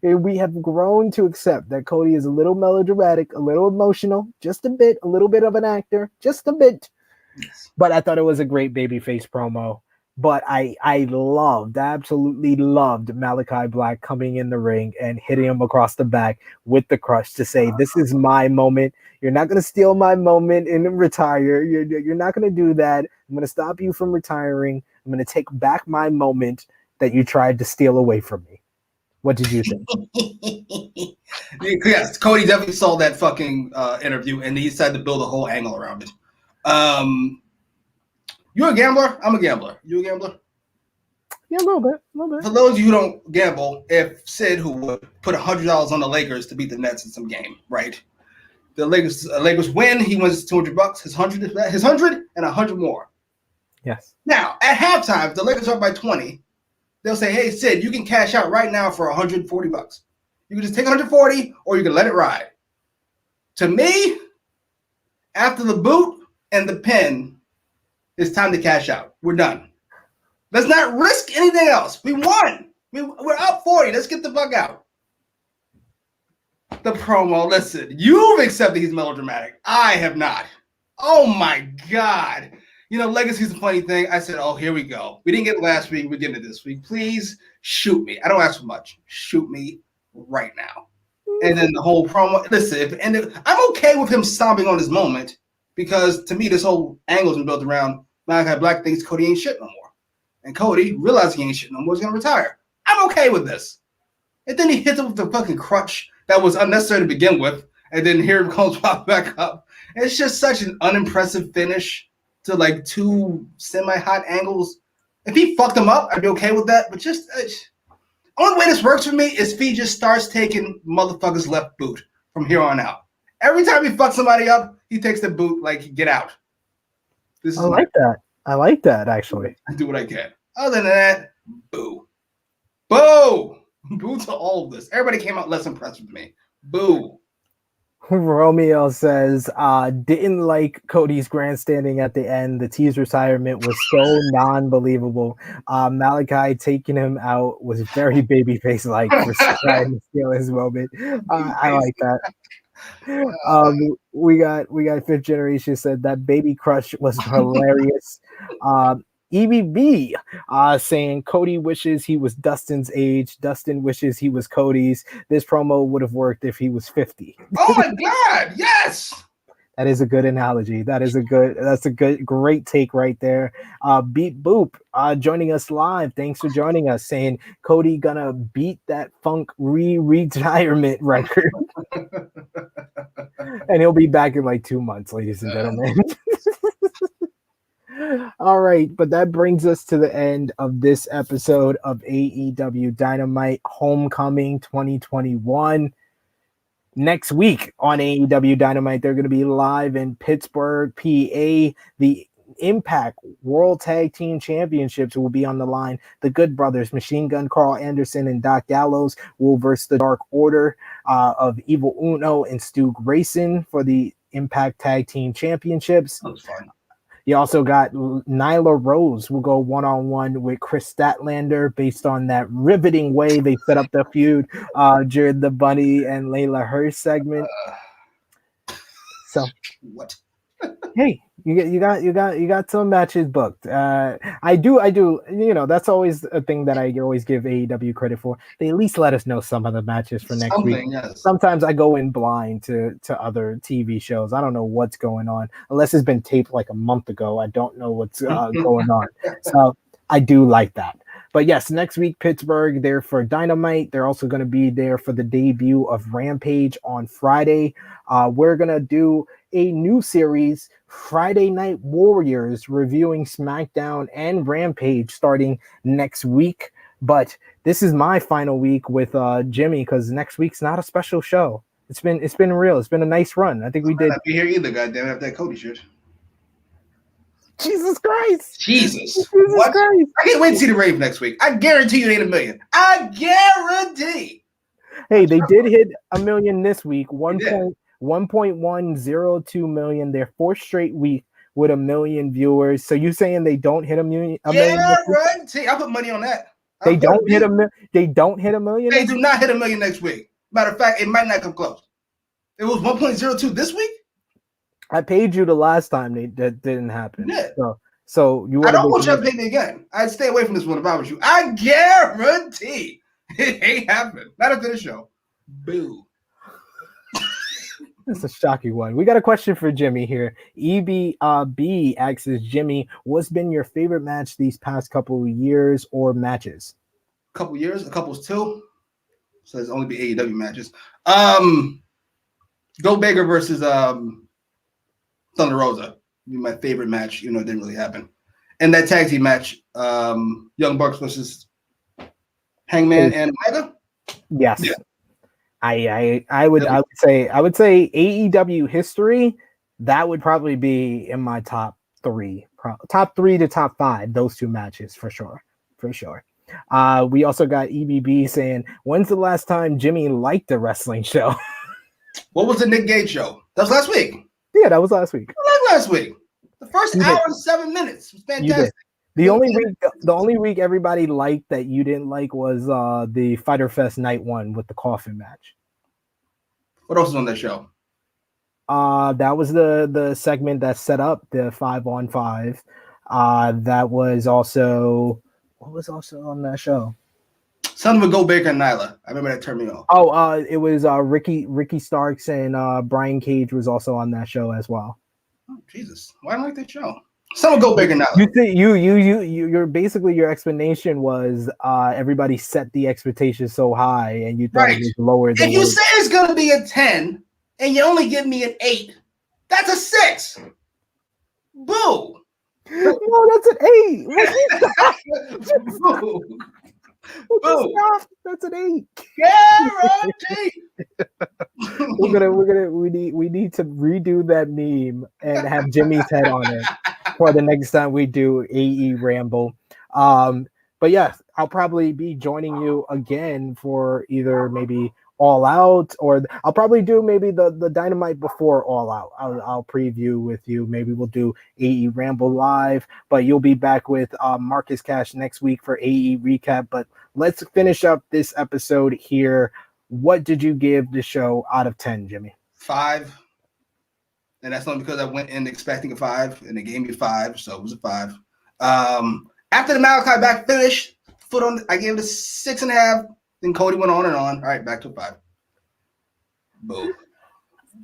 A: We have grown to accept that Cody is a little melodramatic, a little emotional, just a bit, a little bit of an actor, just a bit.
B: Yes.
A: But I thought it was a great babyface promo. But I absolutely loved Malachi Black coming in the ring and hitting him across the back with the crush to say, "This is my moment. You're not going to steal my moment and retire. You're not going to do that. I'm going to stop you from retiring. I'm going to take back my moment that you tried to steal away from me." What did you think?
B: Yes, Cody definitely saw that fucking interview and he decided to build a whole angle around it. You a gambler? I'm a gambler. You a gambler?
A: Yeah, a little bit.
B: For those of you who don't gamble, if Sid, who would put $100 on the Lakers to beat the Nets in some game, right? The Lakers win. He wins $200. His 100 and 100 more.
A: Yes.
B: Now at halftime, if the Lakers are up by 20, they'll say, "Hey Sid, you can cash out right now for $140. You can just take 140, or you can let it ride." To me, after the boot and the pin, it's time to cash out. We're done. Let's not risk anything else. We won. We're up 40. Let's get the fuck out. The promo. Listen, you've accepted he's melodramatic. I have not. Oh my God. You know, Legacy's a funny thing. I said, "Oh, here we go. We didn't get it last week. We're getting it this week. Please shoot me. I don't ask for much. Shoot me right now." And then the whole promo. Listen, I'm okay with him stomping on his moment because to me, this whole angle's been built around Malachi Black thinks Cody ain't shit no more. And Cody, realizing he ain't shit no more, is going to retire. I'm okay with this. And then he hits him with the fucking crutch that was unnecessary to begin with. And then here it comes pop back up. It's just such an unimpressive finish to like two semi-hot angles. If he fucked him up, I'd be okay with that. But just only way this works for me is if he just starts taking motherfucker's left boot from here on out. Every time he fucks somebody up, he takes the boot like, "Get out." This is
A: that. I like that, actually.
B: I do what I can. Other than that, boo. Boo! Boo to all of this. Everybody came out less impressed with me. Boo.
A: Romeo says, didn't like Cody's grandstanding at the end. The tease retirement was so non-believable. Malachi taking him out was very babyface-like for trying to steal his moment. I like that. We got Fifth Generation said that baby crush was hilarious. EBB saying Cody wishes he was Dustin's age. Dustin wishes he was Cody's. This promo would have worked if he was 50.
B: Oh my God! Yes.
A: That is a good analogy. That's a great take right there. Beat Boop joining us live. Thanks for joining us. Saying Cody gonna beat that Funk retirement record. And he'll be back in like 2 months, ladies and gentlemen. All right, but that brings us to the end of this episode of AEW Dynamite Homecoming 2021. Next week on AEW Dynamite, they're going to be live in Pittsburgh, PA. The Impact World Tag Team Championships will be on the line. The Good Brothers, Machine Gun Carl Anderson and Doc Gallows, will verse the Dark Order of Evil Uno and Stu Grayson for the Impact Tag Team Championships.
B: That was fun.
A: You also got Nyla Rose will go one-on-one with Chris Statlander based on that riveting way they set up the feud during the Bunny and Layla Hirsch segment. So
B: what?
A: Hey, you got some matches booked. I do. You know, that's always a thing that I always give AEW credit for. They at least let us know some of the matches for next week.
B: Yes.
A: Sometimes I go in blind to other TV shows. I don't know what's going on unless it's been taped like a month ago. I don't know what's going on. So I do like that. But yes, next week, Pittsburgh, they're for Dynamite. They're also going to be there for the debut of Rampage on Friday. We're going to do a new series, Friday Night Warriors, reviewing SmackDown and Rampage starting next week. But this is my final week with Jimmy because next week's not a special show. It's been real. It's been a nice run. I think we did.
B: Not be here either, goddamn, after that Cody shit.
A: Jesus Christ!
B: Jesus
A: Christ!
B: I can't wait to see the Rave next week. I guarantee you it ain't a million. I guarantee.
A: Hey, they did hit a million this week. 1.102 million. Their fourth straight week with a million viewers. So you saying they don't hit a million?
B: Guarantee. I put money on that.
A: They don't hit a million. They don't hit a million.
B: They do not hit a million next week. Matter of fact, it might not come close. It was 1.02 this week.
A: I paid you the last time that didn't happen.
B: Yeah.
A: So you.
B: I don't want you to pay me again. I'd stay away from this one if I was you. I guarantee it ain't happening. Not after the show. Boo.
A: That's a shocking one. We got a question for Jimmy here. EB B asks Jimmy, what's been your favorite match these past couple of years or matches?
B: A couple years, a couple's two. So there's only be AEW matches. Go Baker versus Thunder Rosa. Be my favorite match. It didn't really happen. And that tag team match, Young Bucks versus Hangman and Omega.
A: Yes. Yeah. I would say AEW history, that would probably be in my top three to top five, those two matches for sure. We also got EBB saying, when's the last time Jimmy liked a wrestling show?
B: What was the Nick Gage show? That was last week.
A: Yeah, that was last week.
B: Last week. The first hour and 7 minutes was fantastic.
A: The only week everybody liked that you didn't like was the Fyter Fest night one with the coffin match.
B: What else was on that show?
A: That was the segment that set up the 5-on-5. That was also what was also on that show?
B: Something with Go Baker and Nyla. I remember that turned me off.
A: Oh, it was Ricky Starks and Brian Cage was also on that show as well.
B: Oh, Jesus, why don't I like that show? Someone Go Baker now.
A: You think you're basically your explanation was everybody set the expectations so high and you thought it was lower than.
B: If you say it's gonna be a 10 and you only give me an 8, that's a 6. Boo.
A: No, that's an 8.
B: Boo. Boo.
A: That's an 8.
B: Guarantee.
A: we need to redo that meme and have Jimmy's head on it for the next time we do AEWramble. But yeah, I'll probably be joining you again for either maybe All Out, or I'll probably do maybe the Dynamite before All Out. I'll preview with you. Maybe we'll do AEWramble live, but you'll be back with Marcus Cash next week for AE recap. But let's finish up this episode here. What did you give the show out of 10, Jimmy?
B: 5. And that's not because I went in expecting a 5, and they gave me a 5, so it was a 5. After the Malakai Black finish, I gave it a 6.5. Then Cody went on and on. All right, back to a 5. Boom.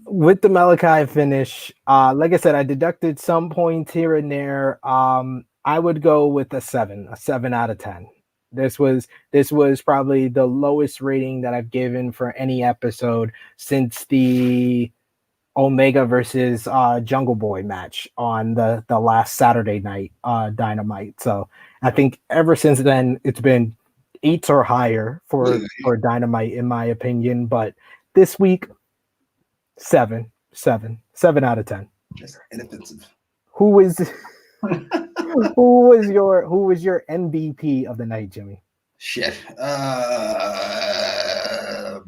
A: With the Malakai finish, like I said, I deducted some points here and there. I would go with a 7 out of 10. This was probably the lowest rating that I've given for any episode since the Omega versus Jungle Boy match on the last Saturday night Dynamite. So I think ever since then it's been 8s or higher for Dynamite in my opinion. But this week, 7 out of 10.
B: Just inoffensive.
A: Who was your MVP of the night, Jimmy?
B: Shit.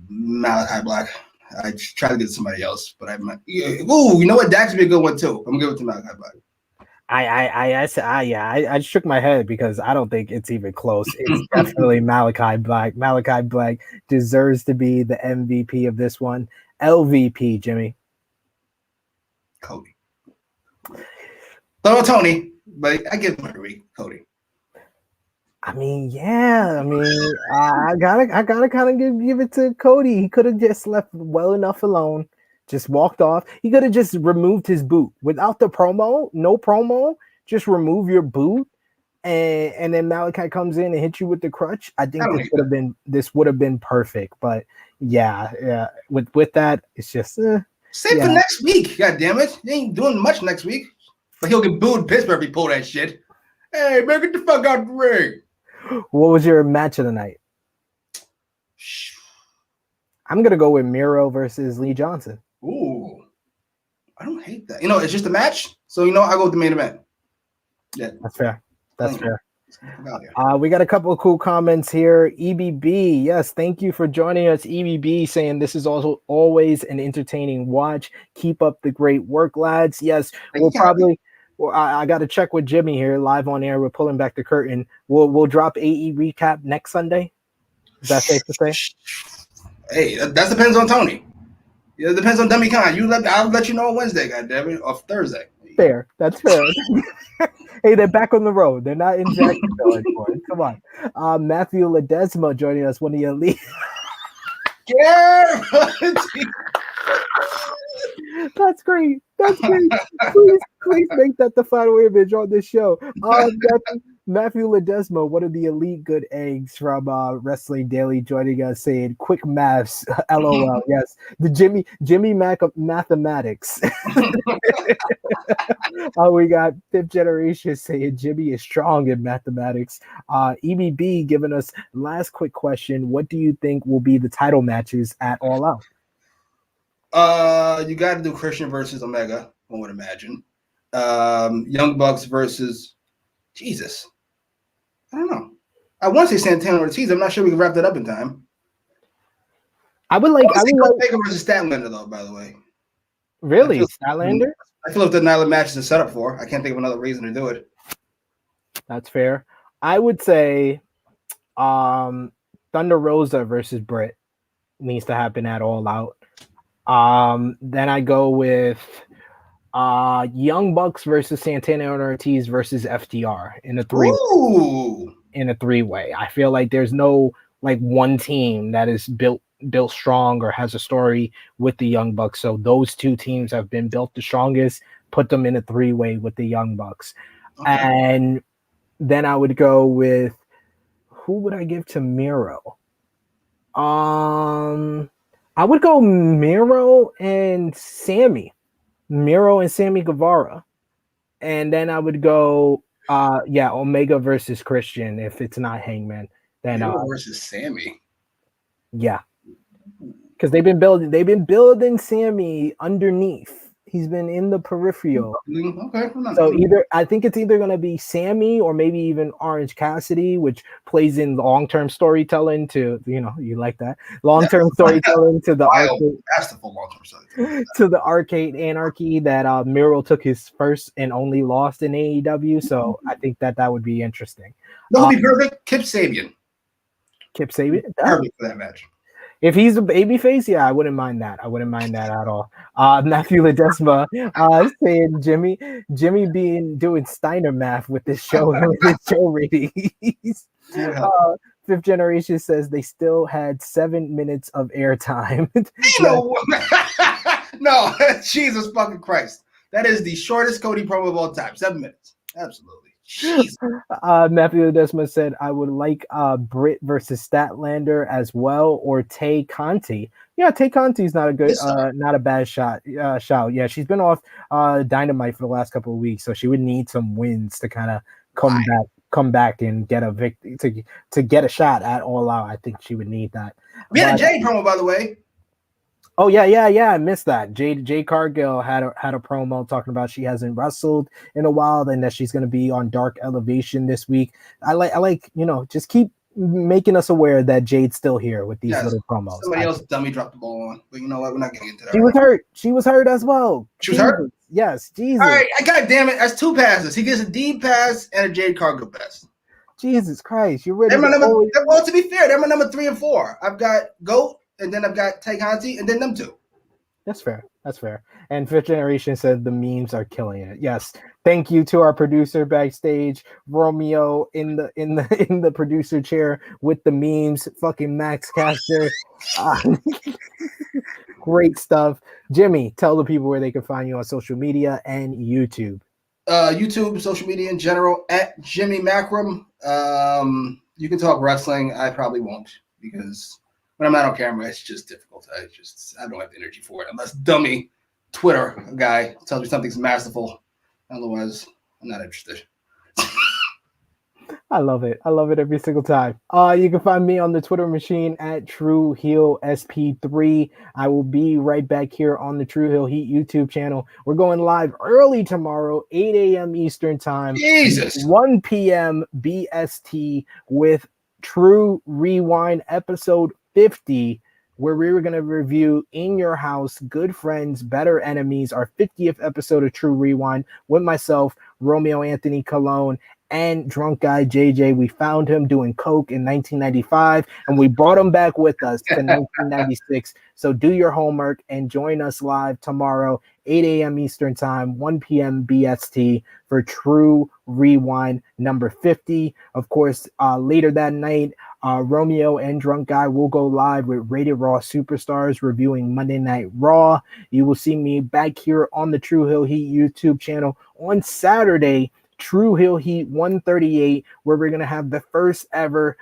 B: Malachi Black. I try to get somebody else, but you know what? Dax would be a good one too. I'm gonna give it to Malachi Black.
A: I shook my head because I don't think it's even close. It's definitely Malachi Black. Malachi Black deserves to be the MVP of this one. LVP, Jimmy.
B: Cody. Don't Tony, but I give him every week, Cody.
A: I gotta kind of give it to Cody. He could have just left well enough alone, just walked off. He could have just removed his boot without the promo, no promo. Just remove your boot, and then Malachi comes in and hits you with the crutch. I think this would have been perfect. But yeah. With that, it's just
B: save for next week. God damn it, he ain't doing much next week. But he'll get booed in Pittsburgh if he pull that shit. Hey man, get the fuck out of the ring.
A: What was your match of the night? I'm gonna go with Miro versus Lee Johnson.
B: Ooh, I don't hate that. You know, it's just a match, so I go with the main event. Yeah,
A: that's fair. That's fair.
B: We
A: got a couple of cool comments here. EBB, yes, thank you for joining us. EBB saying this is also always an entertaining watch. Keep up the great work, lads. Yes, we'll probably. Well, I got to check with Jimmy here live on air. We're pulling back the curtain. We'll drop AE recap next Sunday. Is that safe to say?
B: Hey, that depends on Tony. Yeah, it depends on Dummy Khan. I'll let you know on Wednesday, goddammit, or Thursday.
A: Fair. That's fair. Hey, they're back on the road. They're not in Jacksonville anymore. Come on. Matthew Ledesma joining us, one of the elite.
B: Yeah.
A: That's great. That's great. Please make that the final image on this show. Matthew Ledesma, one of the elite good eggs from Wrestling Daily, joining us, saying quick maths. LOL. Yes, the Jimmy mathematics. We got fifth generation saying Jimmy is strong in mathematics. EBB giving us last quick question. What do you think will be the title matches at All Out?
B: You got to do Christian versus Omega, one would imagine. Young Bucks versus Jesus. I don't know. I want to say Santana Ortiz. I'm not sure we can wrap that up in time.
A: I would like
B: Baker versus Statlander, though. By the way,
A: really, Statlander.
B: I feel like the Nyla match is a setup for. I can't think of another reason to do it.
A: That's fair. I would say, Thunder Rosa versus Brit needs to happen at All Out. Then I go with Young Bucks versus Santana and Ortiz versus FTR in a three-way. I feel like there's no like one team that is built strong or has a story with the Young Bucks. So those two teams have been built the strongest. Put them in a three-way with the Young Bucks. Okay. And then I would go with, who would I give to Miro? I would go Miro and Sammy Guevara. And then I would go Omega versus Christian if it's not Hangman. Then
B: Miro versus Sammy.
A: Yeah. Because they've been building Sammy underneath. He's been in the peripheral.
B: Okay.
A: So I think it's either going to be Sammy or maybe even Orange Cassidy, which plays in long-term storytelling to, you like that long-term storytelling to the to the arcade anarchy that Miro took his first and only lost in AEW. So I think that would be interesting.
B: That would be perfect. Kip Sabian.
A: Perfect
B: for that match.
A: If he's a babyface, yeah, I wouldn't mind that. I wouldn't mind that at all. Matthew Ledesma saying Jimmy doing Steiner math with this show with his show ratings. Fifth generation says they still had 7 minutes of airtime.
B: No, Jesus fucking Christ. That is the shortest Cody promo of all time. 7 minutes. Absolutely.
A: Matthew Ledesma said, I would like Brit versus Statlander as well, or Tay Conti. Yeah, Tay Conti's not a bad shot. Yeah, she's been off Dynamite for the last couple of weeks, so she would need some wins to kind of come back and get a victory to get a shot at All Out. I think she would need that.
B: We had a Jade promo, by the way.
A: Oh yeah, I missed that. Jade Cargill had a promo talking about she hasn't wrestled in a while, and that she's going to be on Dark Elevation this week. I like just keep making us aware that Jade's still here with these little promos.
B: Somebody else dummy dropped the ball on, but you know what? We're not getting into that.
A: She was hurt as well.
B: She was hurt.
A: Yes, Jesus.
B: All right, God damn it! That's 2 passes. He gets a D pass and a Jade Cargill pass.
A: Jesus Christ, you're ready.
B: Well, to be fair, they're my number 3 and 4. I've got Goat. And then I've got Tay Conti, and then them 2.
A: That's fair. And Fifth Generation said the memes are killing it. Yes. Thank you to our producer backstage, Romeo in the producer chair with the memes. Fucking Max Caster. Great stuff. Jimmy, tell the people where they can find you on social media and YouTube.
B: YouTube, social media in general, at Jimmy Macram. You can talk wrestling. I probably won't, because when I'm not on camera, it's just difficult. I don't have the energy for it, unless dummy Twitter guy tells me something's masterful. Otherwise, I'm not interested.
A: I love it. I love it every single time. You can find me on the Twitter machine at True Heel SP3. I will be right back here on the True Heel Heat YouTube channel. We're going live early tomorrow, 8 a.m. Eastern Time,
B: Jesus.
A: 1 p.m. BST with True Rewind episode 50, where we were going to review In Your House, Good Friends, Better Enemies, our 50th episode of True Rewind with myself, Romeo Anthony Colon, and drunk guy JJ. We found him doing coke in 1995, and we brought him back with us to 1996. So do your homework and join us live tomorrow, 8 a.m. Eastern Time, 1 p.m. BST for True Rewind number 50. Of course, later that night, Romeo and Drunk Guy will go live with Rated Raw Superstars reviewing Monday Night Raw. You will see me back here on the True Heel Heat YouTube channel on Saturday, True Heel Heat 138, where we're going to have the first ever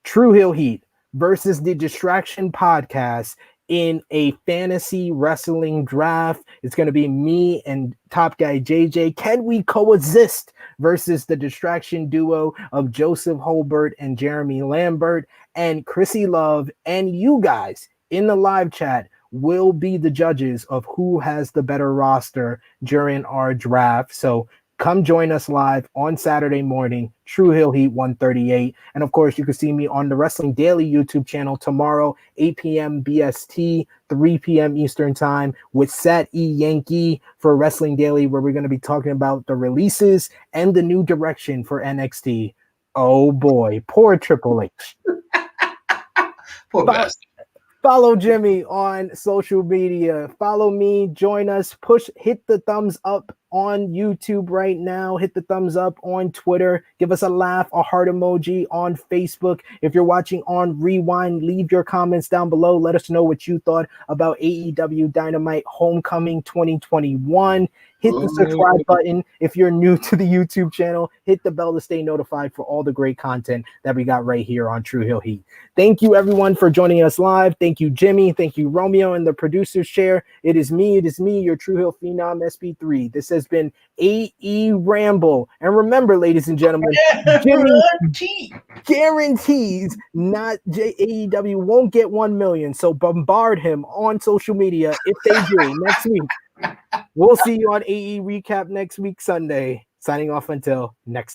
A: True Heel Heat versus the Distraction podcast in a fantasy wrestling draft. It's going to be me and top guy JJ. Can we coexist versus the Distraction duo of Joseph Holbert and Jeremy Lambert, and Chrissy Love and you guys in the live chat will be the judges of who has the better roster during our draft. So come join us live on Saturday morning, True Heel Heat 138. And of course, you can see me on the Wrestling Daily YouTube channel tomorrow, 8 p.m. BST, 3 p.m. Eastern Time with Sat E. Yankee for Wrestling Daily, where we're going to be talking about the releases and the new direction for NXT. Oh boy, poor Triple H.
B: Poor bastard.
A: Follow Jimmy on social media. Follow me. Join us. Hit the thumbs up on YouTube right now. Hit the thumbs up on Twitter. Give us a laugh, a heart emoji on Facebook. If you're watching on Rewind, leave your comments down below. Let us know what you thought about AEW Dynamite Homecoming 2021. Hit the subscribe button if you're new to the YouTube channel. Hit the bell to stay notified for all the great content that we got right here on True Heel Heat. Thank you, everyone, for joining us live. Thank you, Jimmy. Thank you, Romeo, in the producer's chair. It is me, your True Heel Phenom SP3. This has been AEWramble. And remember, ladies and gentlemen, Jimmy guarantees not AEW won't get 1 million. So bombard him on social media if they do next week. We'll see you on AE Recap next week, Sunday. Signing off until next time.